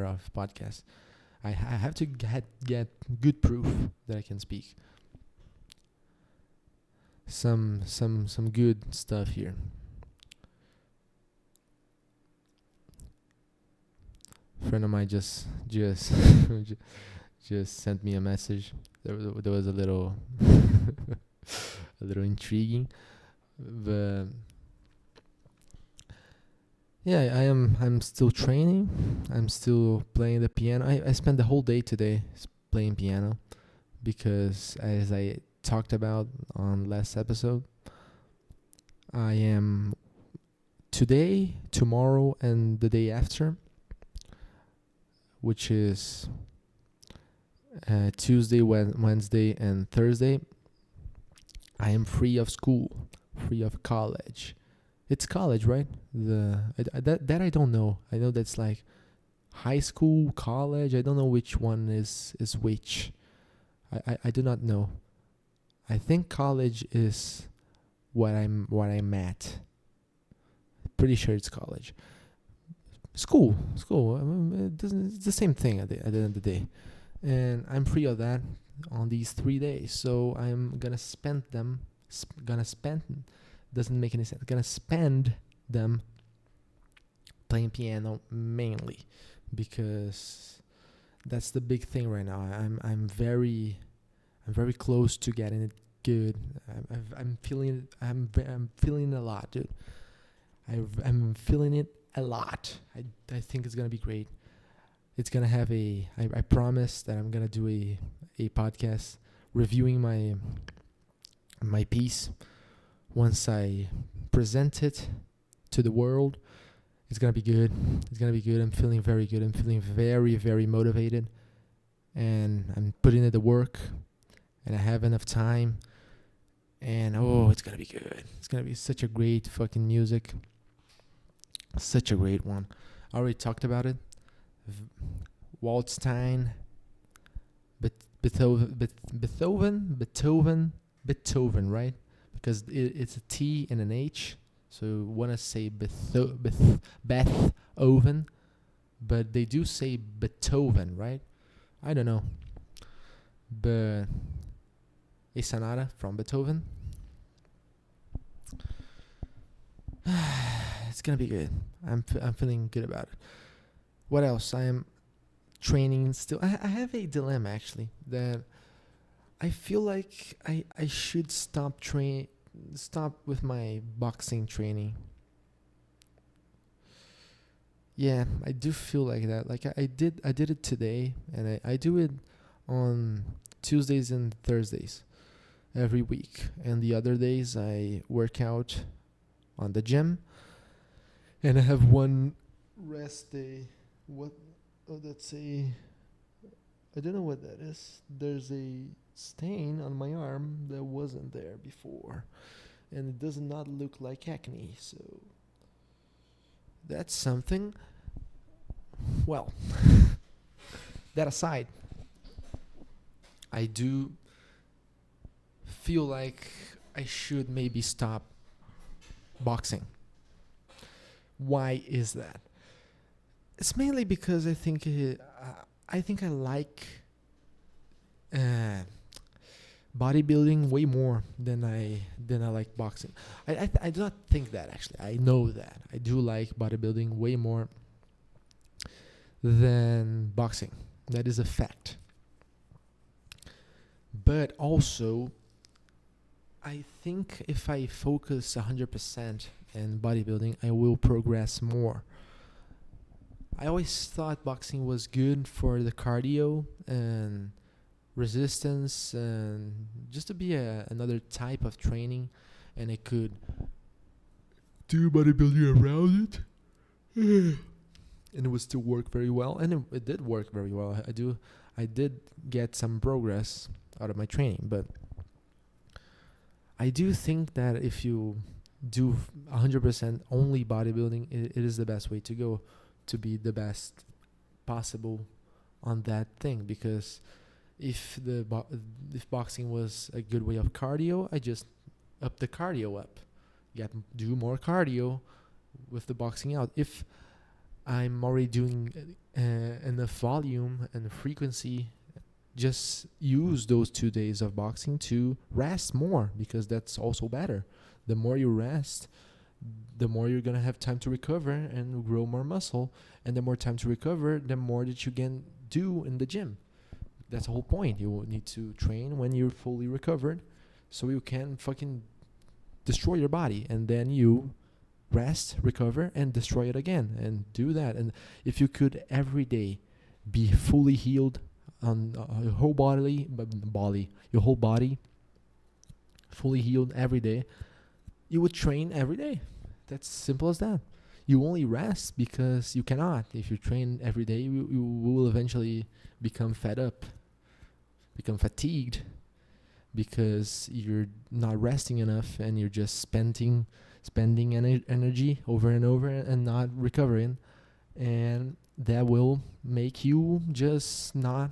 Of podcast. I have to get good proof that I can speak. Some good stuff here. A friend of mine just sent me a message. There was a little a little intriguing, but yeah, I'm still training. I'm still playing the piano. I spent the whole day today playing piano, because as I talked about on last episode, I am today, tomorrow, and the day after, which is Tuesday, Wednesday, and Thursday, I am free of school, free of college. It's college, right? That I don't know. I know that's like high school, college. I don't know which one is which. I do not know. I think college is what I'm at. Pretty sure it's college. School. It's the same thing at the end of the day. And I'm free of that on these 3 days. So I'm gonna spend them. Doesn't make any sense. Gonna spend them playing piano mainly, because that's the big thing right now. I'm very close to getting it good. I'm feeling feeling a lot, dude. I'm feeling it a lot. I think it's gonna be great. It's gonna have I promise that I'm gonna do a podcast reviewing my piece. Once I present it to the world, it's gonna be good. I'm feeling very good. I'm feeling very, very motivated, and I'm putting in the work, and I have enough time, and it's gonna be good. It's gonna be such a great fucking music, such a great one. I already talked about it. Waldstein, Beethoven, right? Because it's a T and an H, so want to say Beethoven. but they do say Beethoven, right? I don't know, but a sonata from Beethoven. It's gonna be good. I'm feeling good about it. What else? I am training still. I have a dilemma actually that I feel like I should stop with my boxing training. Yeah, I do feel like that. Like I did it today, and I do it on Tuesdays and Thursdays every week, and the other days I work out on the gym, and I have one rest day. What? Oh, that's a. I don't know what that is. There's a stain on my arm that wasn't there before, and it does not look like acne. So that's something. Well, that aside, I do feel like I should maybe stop boxing. Why is that? It's mainly because I think I like uh, bodybuilding way more than I like boxing. I do not think that actually. I know that I do like bodybuilding way more than boxing. That is a fact. But also, I think if I focus 100% in bodybuilding, I will progress more. I always thought boxing was good for the cardio and resistance and just to be another type of training, and I could do bodybuilding around it. And it would still work very well, and it did work very well. I did get some progress out of my training, but I do think that if you do 100% only bodybuilding, it is the best way to go to be the best possible on that thing. Because if if boxing was a good way of cardio, I just up the cardio up, do more cardio with the boxing out. If I'm already doing enough volume and frequency, just use those 2 days of boxing to rest more, because that's also better. The more you rest, the more you're going to have time to recover and grow more muscle. And the more time to recover, the more that you can do in the gym. That's the whole point. You need to train when you're fully recovered so you can fucking destroy your body. And then you rest, recover, and destroy it again. And do that. And if you could every day be fully healed on your whole your whole body, fully healed every day, you would train every day. That's simple as that. You only rest because you cannot. If you train every day, you will eventually become fed up, become fatigued, because you're not resting enough and you're just spending energy over and over and not recovering, and that will make you just not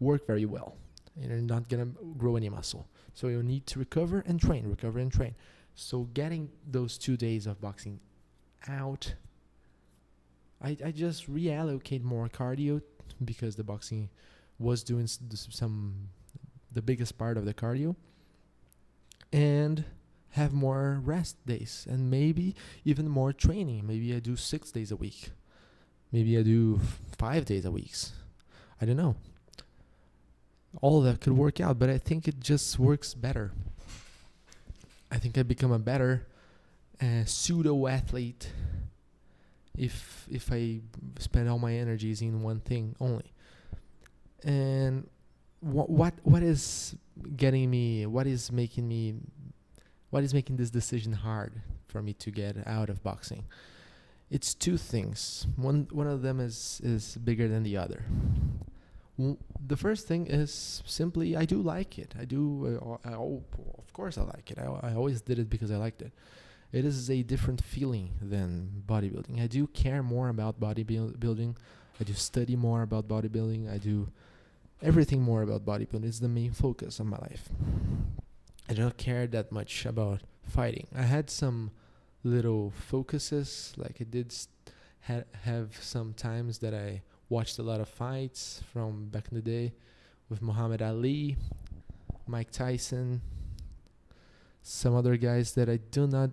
work very well, and you're not gonna grow any muscle. So you need to recover and train. So getting those 2 days of boxing out, I just reallocate more cardio, because the boxing was doing the biggest part of the cardio, and have more rest days, and maybe even more training. Maybe I do 6 days a week. Maybe I do 5 days a week. I don't know. All of that could work out, but I think it just works better. I think I become a better pseudo athlete if I spend all my energies in one thing only. And what is making this decision hard for me to get out of boxing? It's 2 things. One of them is bigger than the other. The first thing is simply I do like it. Of course I like it. I always did it because I liked it. It is a different feeling than bodybuilding. I do care more about bodybuilding. I do study more about bodybuilding. I do everything more about bodybuilding. It's the main focus of my life. I don't care that much about fighting. I had some little focuses, like I did have some times that I watched a lot of fights from back in the day with Muhammad Ali, Mike Tyson, some other guys that I do not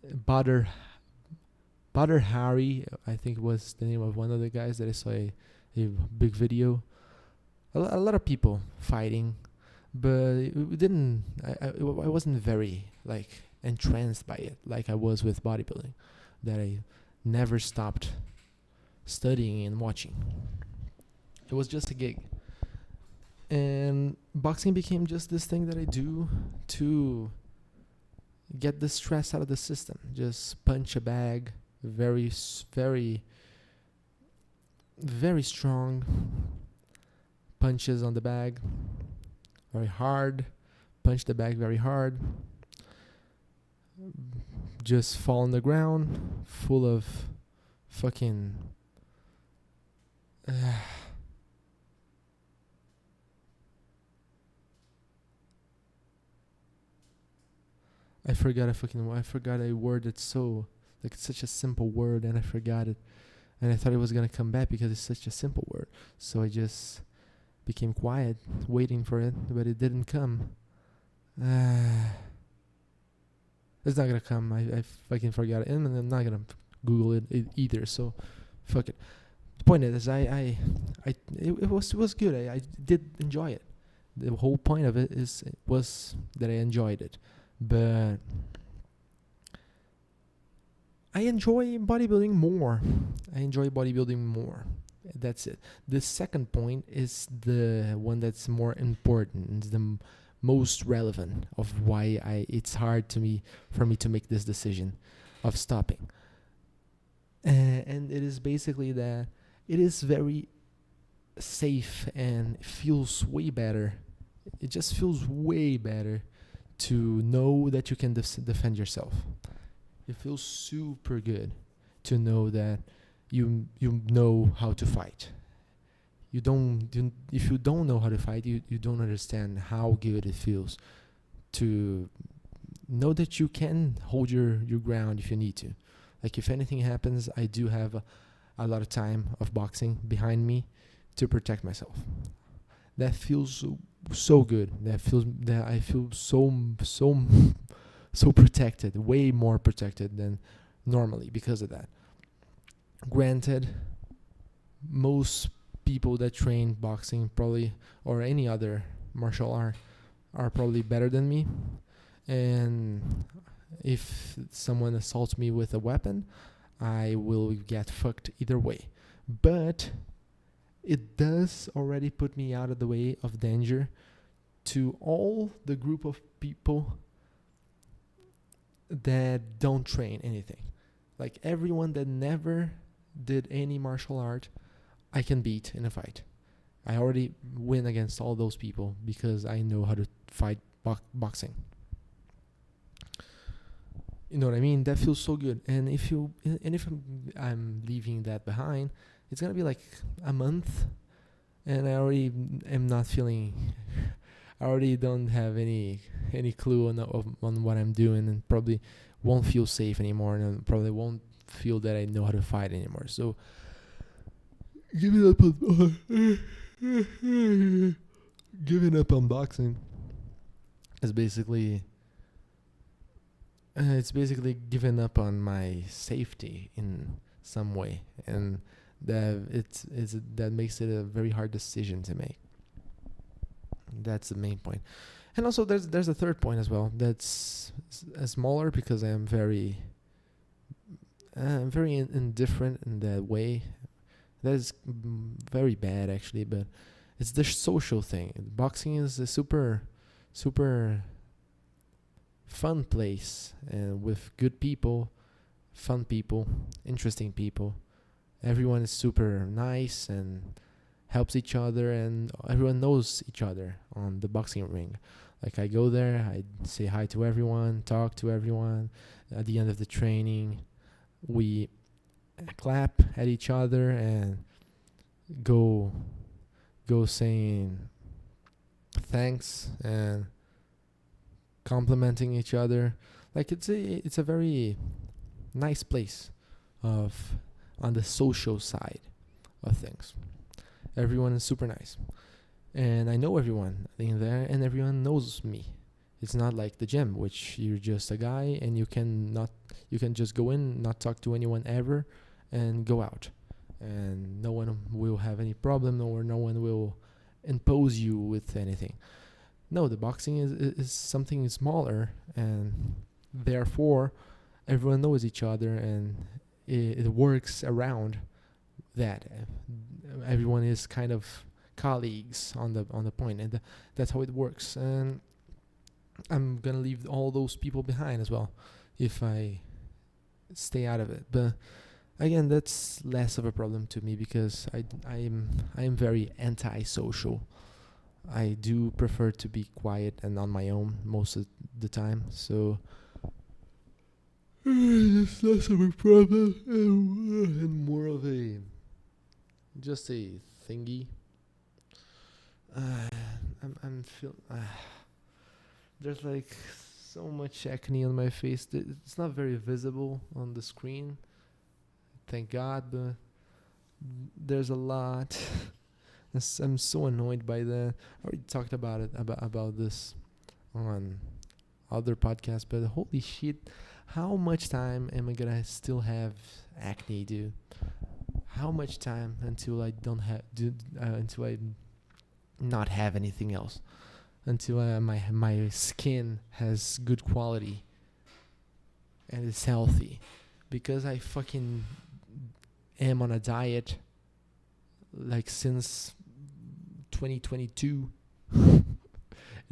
bother. Badr Hari, I think was the name of one of the guys that I saw a big video. A lot of people fighting, but it didn't. I wasn't very like entranced by it like I was with bodybuilding, that I never stopped studying and watching. It was just a gig, and boxing became just this thing that I do to get the stress out of the system. Just punch a bag, very, very strong punches on the bag, very hard, punch the bag very hard, just fall on the ground, full of fucking I forgot a word that's so like it's such a simple word, and I forgot it, and I thought it was gonna come back because it's such a simple word, so I just became quiet waiting for it, but it didn't come. It's not gonna come. I fucking forgot it, and I'm not gonna Google it either, so fuck it. The point is it was good. I did enjoy it. The whole point of it was that I enjoyed it, but I enjoy bodybuilding more. That's it. The second point is the one that's more important. It's the most relevant of why it's hard for me to make this decision of stopping. And it is basically that it is very safe and feels way better. It just feels way better to know that you can defend yourself. It feels super good to know that you know how to fight. If you don't know how to fight, you don't understand how good it feels to know that you can hold your ground if you need to. Like if anything happens, I do have a lot of time of boxing behind me to protect myself. That feels so good. That I feel so protected, way more protected than normally because of that. Granted, most people that train boxing probably or any other martial art are probably better than me, and if someone assaults me with a weapon, I will get fucked either way. But it does already put me out of the way of danger to all the group of people that don't train anything. Like everyone that never did any martial art, I can beat in a fight. I already win against all those people because I know how to fight boxing. You know what I mean? That feels so good. And if I'm leaving that behind, it's gonna be like a month, and I already am not feeling. I already don't have any clue on what I'm doing, and probably won't feel safe anymore, and probably won't feel that I know how to fight anymore. So giving up on boxing is basically it's basically giving up on my safety in some way, and that makes it a very hard decision to make. That's the main point. And also there's a third point as well that's smaller because I am very indifferent in that way. That is very bad actually, but it's the social thing. Boxing is a super fun place, and with good people, fun people, interesting people. Everyone is super nice and helps each other, and everyone knows each other on the boxing ring. Like I go there, I say hi to everyone, talk to everyone. At the end of the training, we clap at each other and go saying thanks and complimenting each other. Like it's a very nice place of on the social side of things. Everyone is super nice, and I know everyone in there, and everyone knows me. It's not like the gym, which you're just a guy and you can just go in, not talk to anyone ever, and go out, and no one will have any problem, or no one will impose you with anything. No, the boxing is something smaller, and therefore everyone knows each other, and it works around that. Everyone is kind of colleagues on the point, and that's how it works. And I'm gonna leave all those people behind as well if I stay out of it. But again, that's less of a problem to me because I'm very anti-social. I do prefer to be quiet and on my own most of the time. So it's less of a problem and more of a just a thingy. I'm feel. There's like so much acne on my face. It's not very visible on the screen, thank God, but there's a lot. I'm so annoyed by that. I already talked about it about this on other podcasts, but holy shit, how much time am I gonna still have acne, dude? How much time until I don't have until I not have anything else? Until my skin has good quality and it's healthy, because I fucking am on a diet like since 2022 and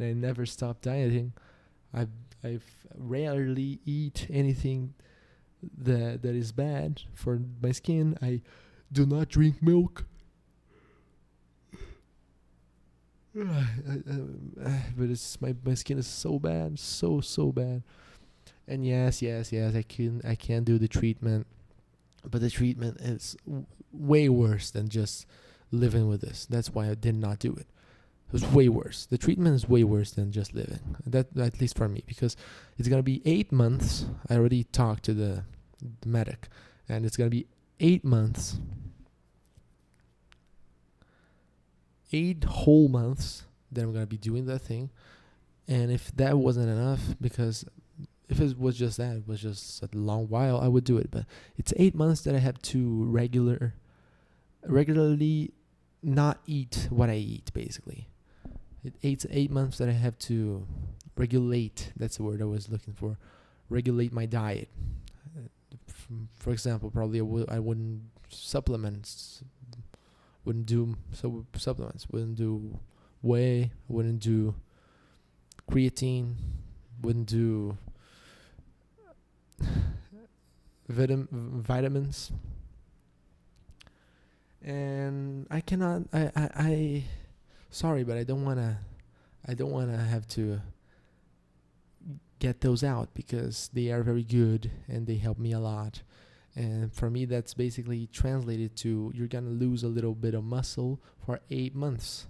I never stopped dieting. I've rarely eat anything that is bad for my skin. I do not drink milk. But it's my skin is so bad, so bad. And yes, I can do the treatment, but the treatment is way worse than just living with this. That's why I did not do it. It was way worse. The treatment is way worse than just living. That, at least for me, because it's gonna be 8 months. I already talked to the medic, and it's gonna be 8 months. 8 whole months that I'm gonna be doing that thing. And if that wasn't enough, because if it was just that, it was just a long while, I would do it. But it's 8 months that I have to regularly not eat what I eat, basically. It's 8 months that I have to regulate. That's the word I was looking for. Regulate my diet. For example, probably I wouldn't supplements. Wouldn't do supplements. Wouldn't do whey. Wouldn't do creatine. Wouldn't do vitamins. And I cannot. I sorry, but I don't wanna have to get those out because they are very good and they help me a lot. And for me, that's basically translated to you're gonna lose a little bit of muscle for 8 months,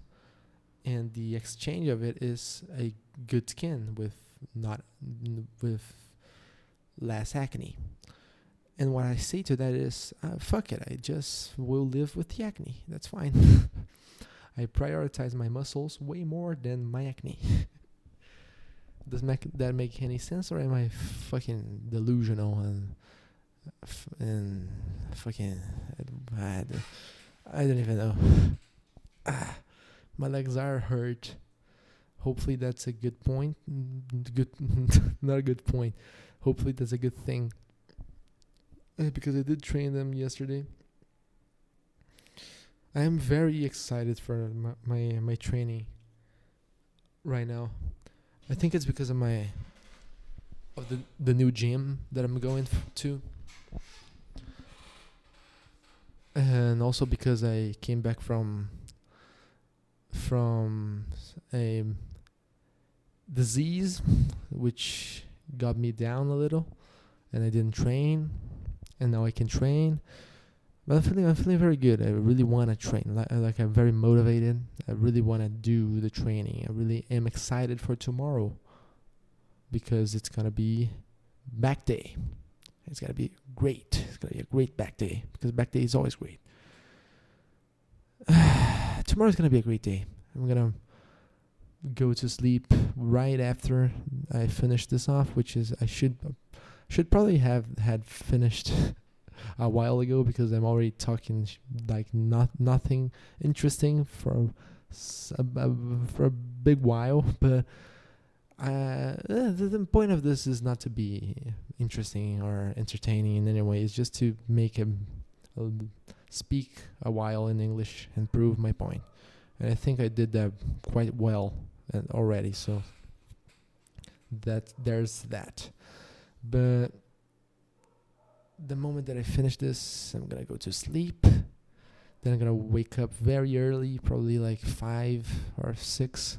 and the exchange of it is a good skin with less acne. And what I say to that is, fuck it, I just will live with the acne. That's fine. I prioritize my muscles way more than my acne. Does that make any sense, or am I fucking delusional and fucking I don't even know. My legs are hurt. Hopefully that's a good point. Good, not a good point. Hopefully that's a good thing. Because I did train them yesterday. I am very excited for my training right now. I think it's because of the new gym that I'm going to, and also because I came back from a disease which got me down a little, and I didn't train, and now I can train. But I'm feeling very good. I really want to train. Like I'm very motivated. I really want to do the training. I really am excited for tomorrow because it's gonna be back day, It's gonna be great. It's gonna be a great back day because back day is always great. Tomorrow's gonna be a great day. I'm gonna go to sleep right after I finish this off, which is I should probably have had finished a while ago because I'm already talking like nothing interesting for a big while. But the point of this is not to be interesting or entertaining in any way. It's just to make him speak a while in English and prove my point. And I think I did that quite well already. So there's that. But the moment that I finish this, I'm gonna go to sleep. Then I'm gonna wake up very early, probably like 5 or 6,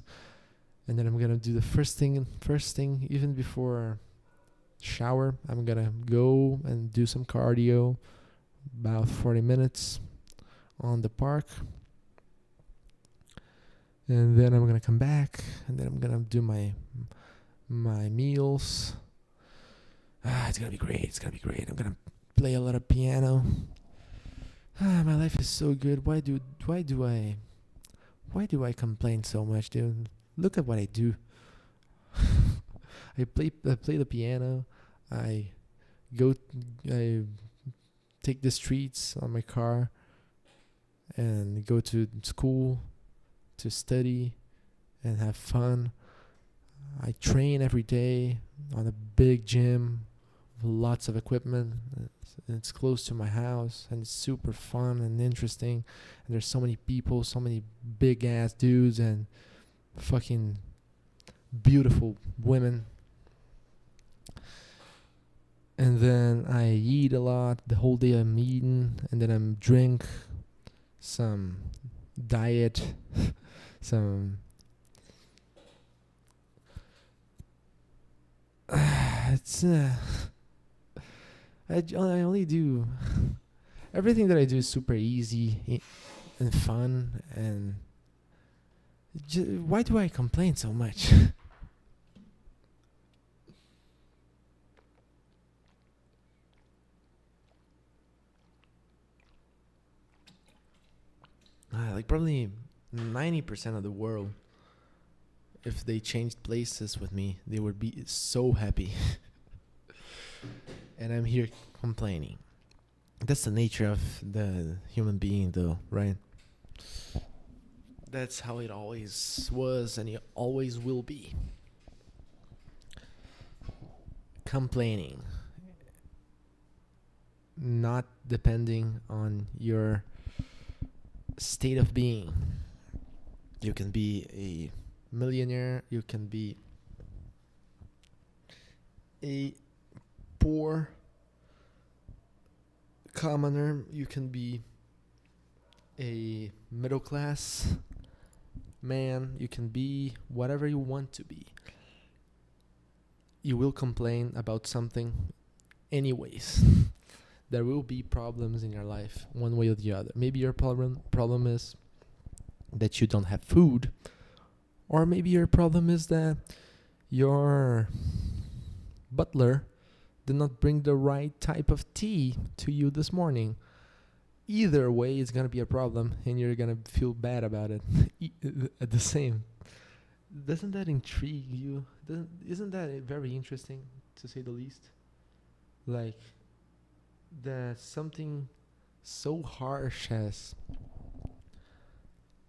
and then I'm gonna do the first thing, even before shower. I'm gonna go and do some cardio, about 40 minutes on the park, and then I'm gonna come back, and then I'm gonna do my meals. It's gonna be great. I'm gonna play a lot of piano. My life is so good. Why do I complain so much, dude? Look at what I do. I play the piano. I take the streets on my car and go to school to study and have fun. I train every day on a big gym with lots of equipment. It's close to my house and it's super fun and interesting. And there's so many people, so many big ass dudes and fucking beautiful women. And then I eat a lot. The whole day I'm eating, and then I'm drink some diet, some. I only do everything that I do is super easy and fun, and why do I complain so much? Like probably 90% of the world, if they changed places with me, they would be so happy. And I'm here complaining. That's the nature of the human being, though, right? That's how it always was, and it always will be. Complaining. Not depending on your state of being. You can be a millionaire, you can be a poor commoner, you can be a middle class man, you can be whatever you want to be. You will complain about something anyways. There will be problems in your life one way or the other. Maybe your problem is that you don't have food, or maybe your problem is that your butler did not bring the right type of tea to you this morning. Either way, it's going to be a problem, and you're going to feel bad about it at the same. Doesn't that intrigue you? Isn't that very interesting, to say the least? Like, that something so harsh as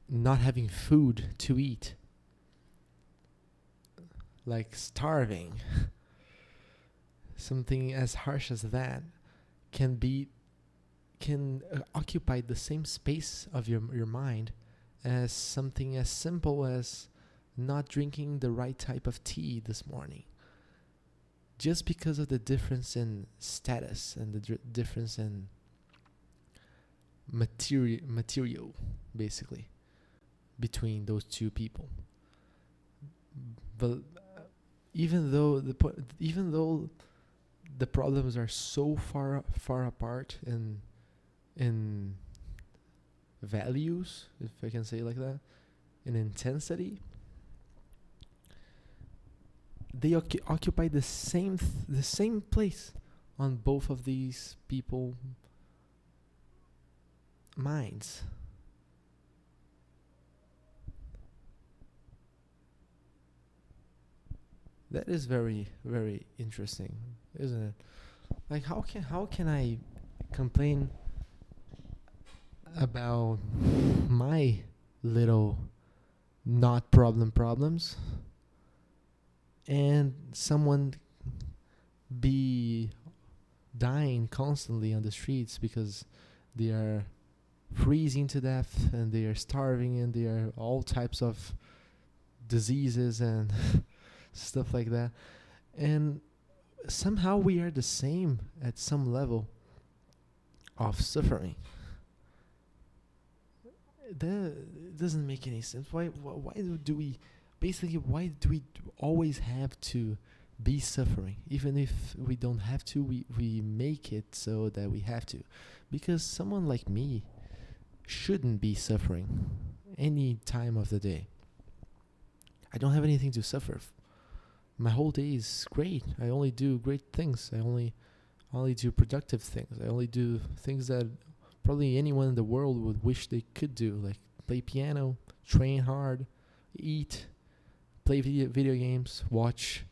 not having food to eat, like starving, something as harsh as that can occupy the same space of your mind as something as simple as not drinking the right type of tea this morning, just because of the difference in status and the difference in material, basically, between those two people. But even though the problems are so far apart in values, if I can say it like that, in intensity, they occupy the same place on both of these people minds. That is very, very interesting, isn't it? Like, how can I complain about my little not problems, and someone be dying constantly on the streets because they are freezing to death and they are starving and they are all types of diseases and stuff like that. And somehow we are the same at some level of suffering. That doesn't make any sense. Why do we basically, why do we always have to be suffering? Even if we don't have to, we make it so that we have to. Because someone like me shouldn't be suffering any time of the day. I don't have anything to suffer. My whole day is great. I only do great things. I only do productive things. I only do things that probably anyone in the world would wish they could do, like play piano, train hard, eat, play video games, watch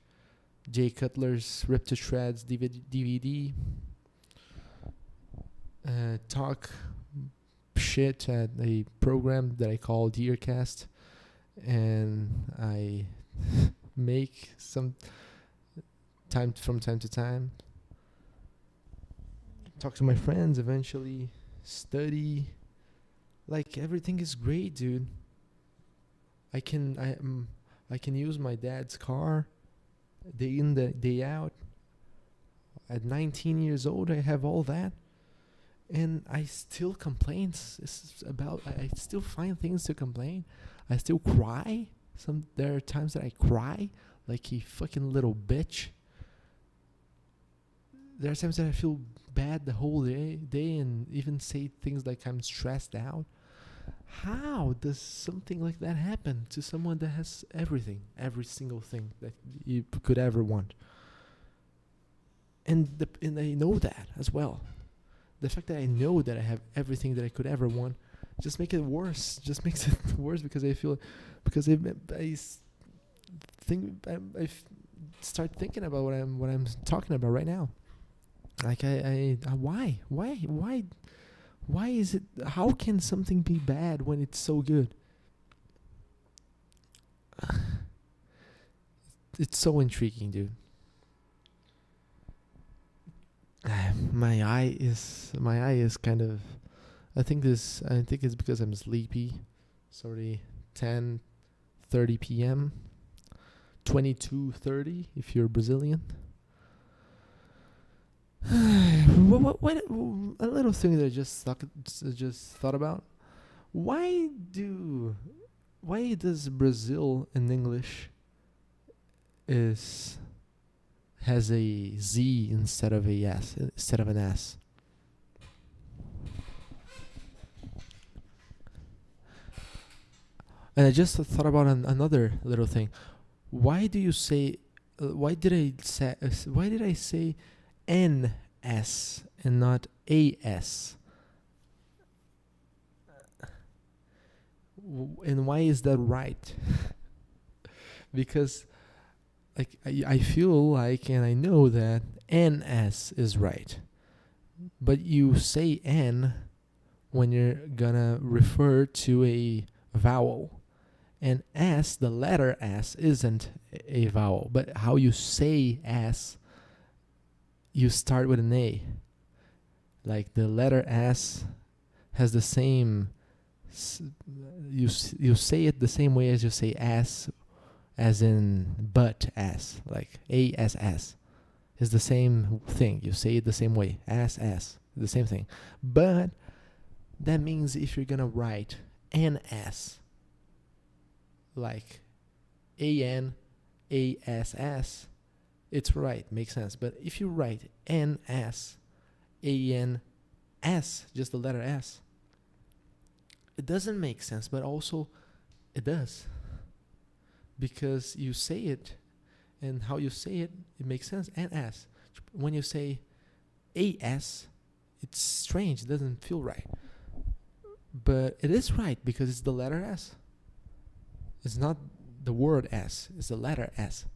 Jay Cutler's Rip to Shreds DVD, talk shit at a program that I call Deercast, and I make some from time to time, talk to my friends, eventually study. Like, everything is great, dude. I can use my dad's car day in day out. At 19 years old, I have all that, and I still complain. I still find things to complain. I still cry. There are times that I cry like a fucking little bitch. There are times that I feel bad the whole day and even say things like I'm stressed out. How does something like that happen to someone that has everything, every single thing that you could ever want? And I know that as well. The fact that I know that I have everything that I could ever want just makes it worse. Just makes it worse because I start thinking about what I'm talking about right now. Like, why is it? How can something be bad when it's so good? It's so intriguing, dude. My eye is kind of. I think it's because I'm sleepy. It's already 10:30 p.m. 22:30 if you're Brazilian. What a little thing that I just thought about. Why does Brazil in English has a Z instead of a S, instead of an S? And I just thought about another little thing. Why do you say? Why did I say NS and not AS? And why is that right? Because, like, I feel like, and I know that NS is right, but you say N when you're gonna refer to a vowel, and S, the letter S, isn't a vowel, but how you say S, you start with an A. Like, the letter S has the same. You say it the same way as you say S, as in but S, like ASS is the same thing. You say it the same way, S, the same thing. But that means if you're gonna write NS, like ANASS, it's right, makes sense. But if you write NS, ANS, just the letter S, it doesn't make sense, but also it does. Because you say it, and how you say it, it makes sense. NS. When you say AS, it's strange. It doesn't feel right. But it is right because it's the letter S. It's not the word S. It's the letter S.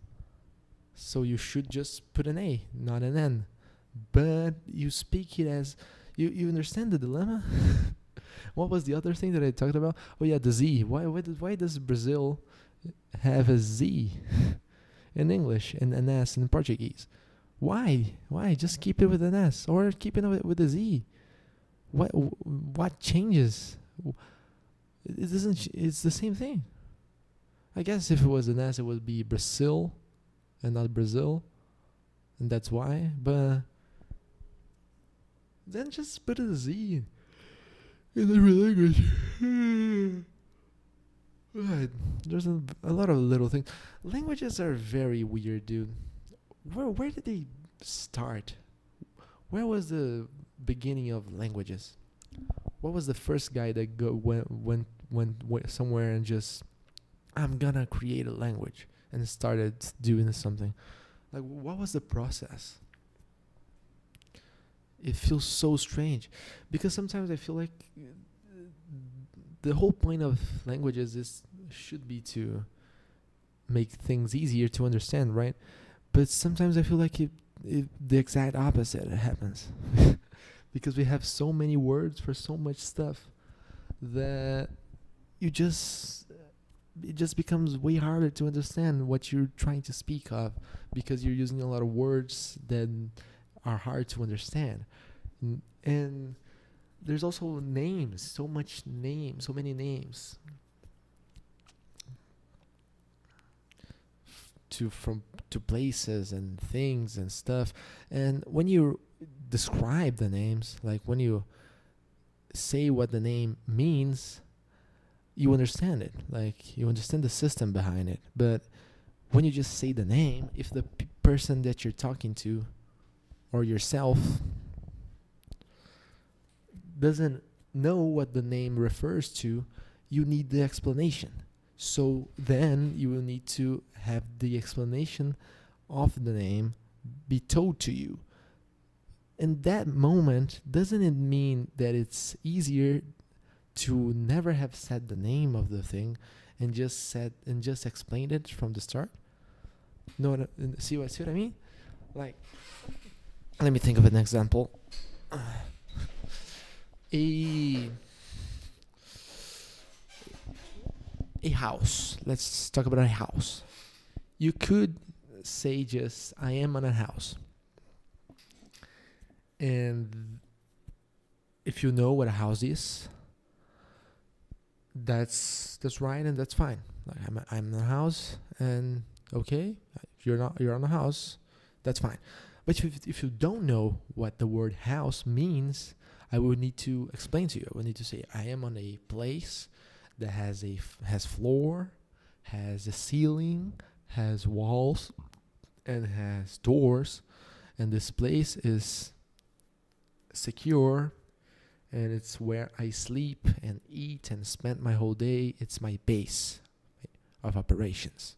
So you should just put an A, not an N. But you speak it as... You understand the dilemma? What was the other thing that I talked about? Oh yeah, the Z. Why does Brazil have a Z in English and an S in Portuguese? Why? Just keep it with an S or keep it with a Z. What changes? It doesn't. It's the same thing. I guess if it was an S, it would be Brazil and not Brazil, and that's why. But then just put a Z in every language. Right. There's a lot of little things. Languages are very weird, dude. Where did they start? Where was the beginning of languages? What was the first guy that went somewhere and just, I'm gonna create a language, and started doing something? Like, what was the process? It feels so strange, because sometimes I feel like the whole point of languages should be to make things easier to understand, right? But sometimes I feel like the exact opposite happens. Because we have so many words for so much stuff that it just becomes way harder to understand what you're trying to speak of, because you're using a lot of words that are hard to understand. And there's also names, so many names to places and things and stuff. And when you describe the names, like when you say what the name means, you understand it. Like, you understand the system behind it. But when you just say the name, if the person that you're talking to or yourself doesn't know what the name refers to, you need the explanation. So then you will need to have the explanation of the name be told to you. In that moment, doesn't it mean that it's easier to never have said the name of the thing and just explained it from the start? See what I mean? Like, let me think of an example. A house. Let's talk about a house. You could say just, I am on a house. And if you know what a house is, that's right, and that's fine. Like, I'm in a house, and okay, you're on a house, that's fine. But if you don't know what the word house means, I would need to explain to you. I would need to say, I am on a place that has floor, has a ceiling, has walls, and has doors, and this place is secure, and it's where I sleep and eat and spend my whole day. It's my base of operations.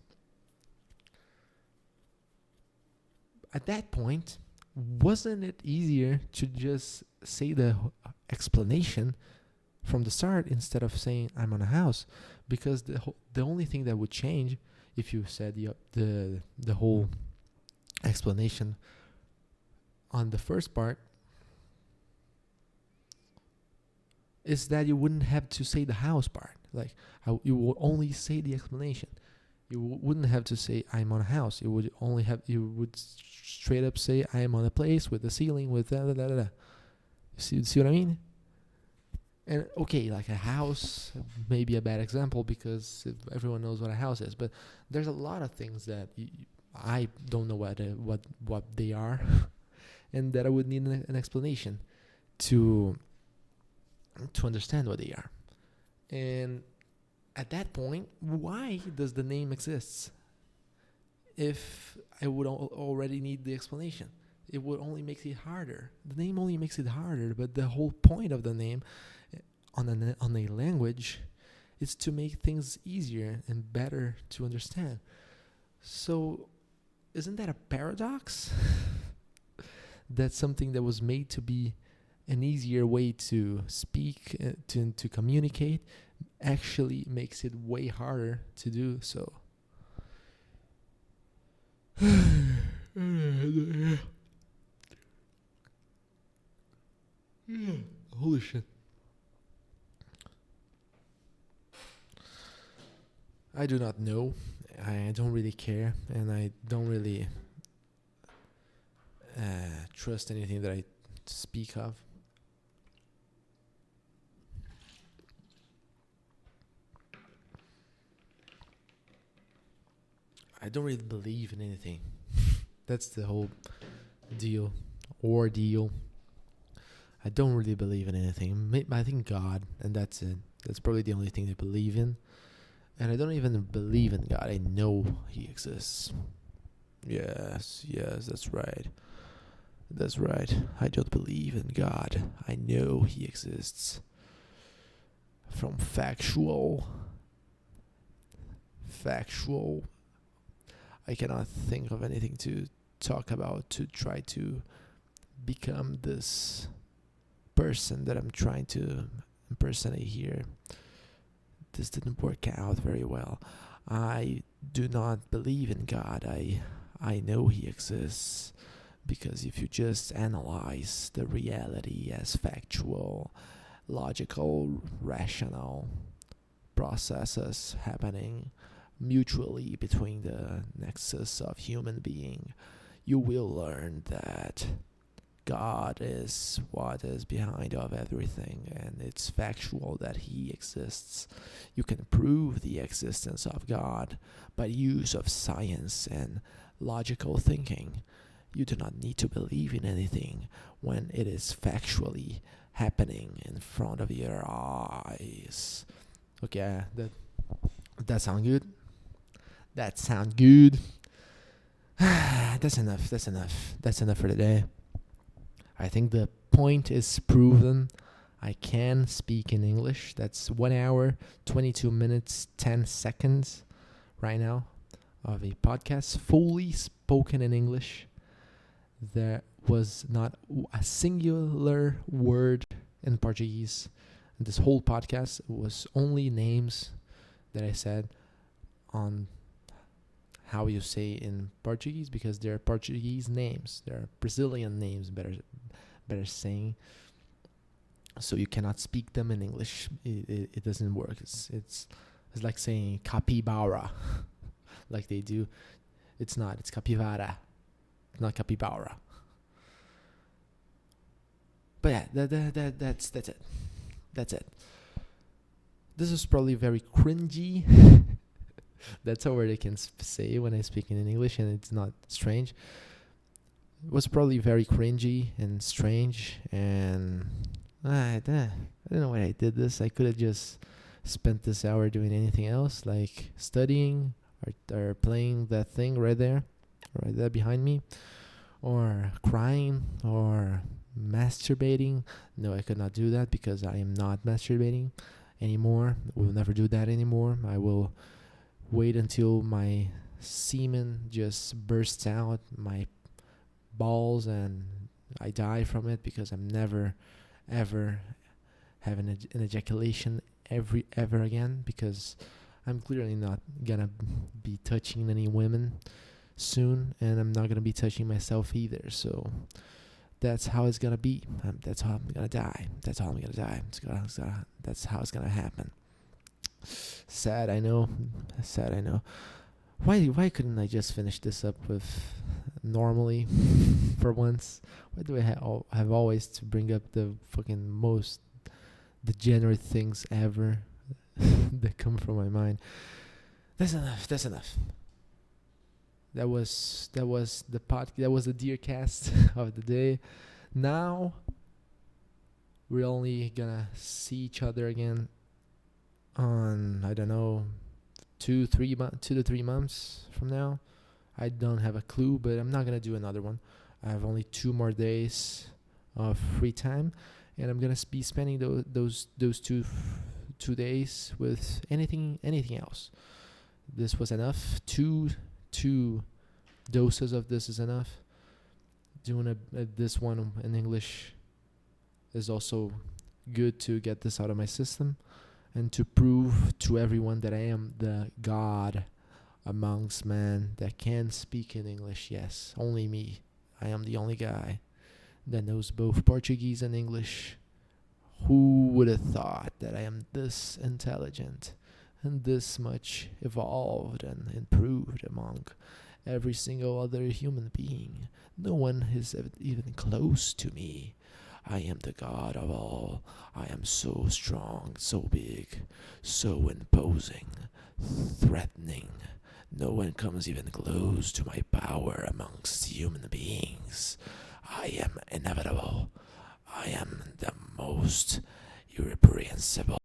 At that point, wasn't it easier to just say the explanation from the start instead of saying I'm on a house? Because the only thing that would change if you said the whole explanation on the first part is that you wouldn't have to say the house part. Like, you would only say the explanation. You wouldn't have to say I'm on a house. You would straight up say I am on a place with a ceiling with da da da da. See what I mean? And okay, like a house may be a bad example because everyone knows what a house is, but there's a lot of things that I don't know what they are, and that I would need an explanation to understand what they are. And at that point, why does the name exist? If I would already need the explanation, it would only make it harder. The name only makes it harder, but the whole point of the name on a language is to make things easier and better to understand. So, isn't that a paradox? that something that was made to be an easier way to speak, to communicate, actually makes it way harder to do so. Holy shit. I do not know. I don't really care, and I don't really trust anything that I speak of. I don't really believe in anything. That's the whole deal. Ordeal. I don't really believe in anything. I think God, and that's it. That's probably the only thing I believe in. And I don't even believe in God. I know He exists. Yes, that's right. That's right. I don't believe in God. I know He exists. From factual. I cannot think of anything to talk about to try to become this person that I'm trying to impersonate here. This didn't work out very well. I do not believe in God. I know He exists, because if you just analyze the reality as factual, logical, rational processes happening mutually between the nexus of human being, you will learn that God is what is behind of everything, and it's factual that He exists. You can prove the existence of God by use of science and logical thinking. You do not need to believe in anything when it is factually happening in front of your eyes. Okay, that sound good? That sound good? That's enough for today. I think the point is proven. I can speak in English. That's 1 hour, 22 minutes, 10 seconds right now of a podcast fully spoken in English. There was not a singular word in Portuguese. And this whole podcast was only names that I said on how you say in Portuguese, because they're Portuguese names. They're Brazilian names, better saying. So you cannot speak them in English. It doesn't work. It's like saying capybara, like they do. It's not. It's capivara, not capybara. But yeah, that's it. That's it. This is probably very cringy. That's a word I can say when I speak in English, and it's not strange. It was probably very cringy and strange, and I don't know why I did this. I could have just spent this hour doing anything else, like studying or playing that thing right there behind me, or crying, or masturbating. No, I could not do that because I am not masturbating anymore. We'll never do that anymore. I will wait until my semen just bursts out my balls and I die from it, because I'm never ever having an ejaculation ever again, because I'm clearly not gonna be touching any women soon, and I'm not gonna be touching myself either. So that's how it's gonna be. That's how I'm gonna die. That's how I'm gonna die. That's how it's gonna happen. Sad, I know. Why couldn't I just finish this up with normally for once? Why do I have always to bring up the fucking most degenerate things ever that come from my mind? That's enough. That was the Deercast of the day. Now we're only gonna see each other again on, I don't know, 2 to 3 months from now. I don't have a clue, but I'm not gonna do another one. I have only 2 more days of free time, and I'm gonna be spending those 2 days with anything else. This was enough. Two doses of this is enough. doing this one in English is also good to get this out of my system and to prove to everyone that I am the God amongst men that can speak in English. Yes, only me. I am the only guy that knows both Portuguese and English. Who would have thought that I am this intelligent and this much evolved and improved among every single other human being? No one is even close to me. I am the God of all. I am so strong, so big, so imposing, threatening. No one comes even close to my power amongst human beings. I am inevitable. I am the most irrepressible.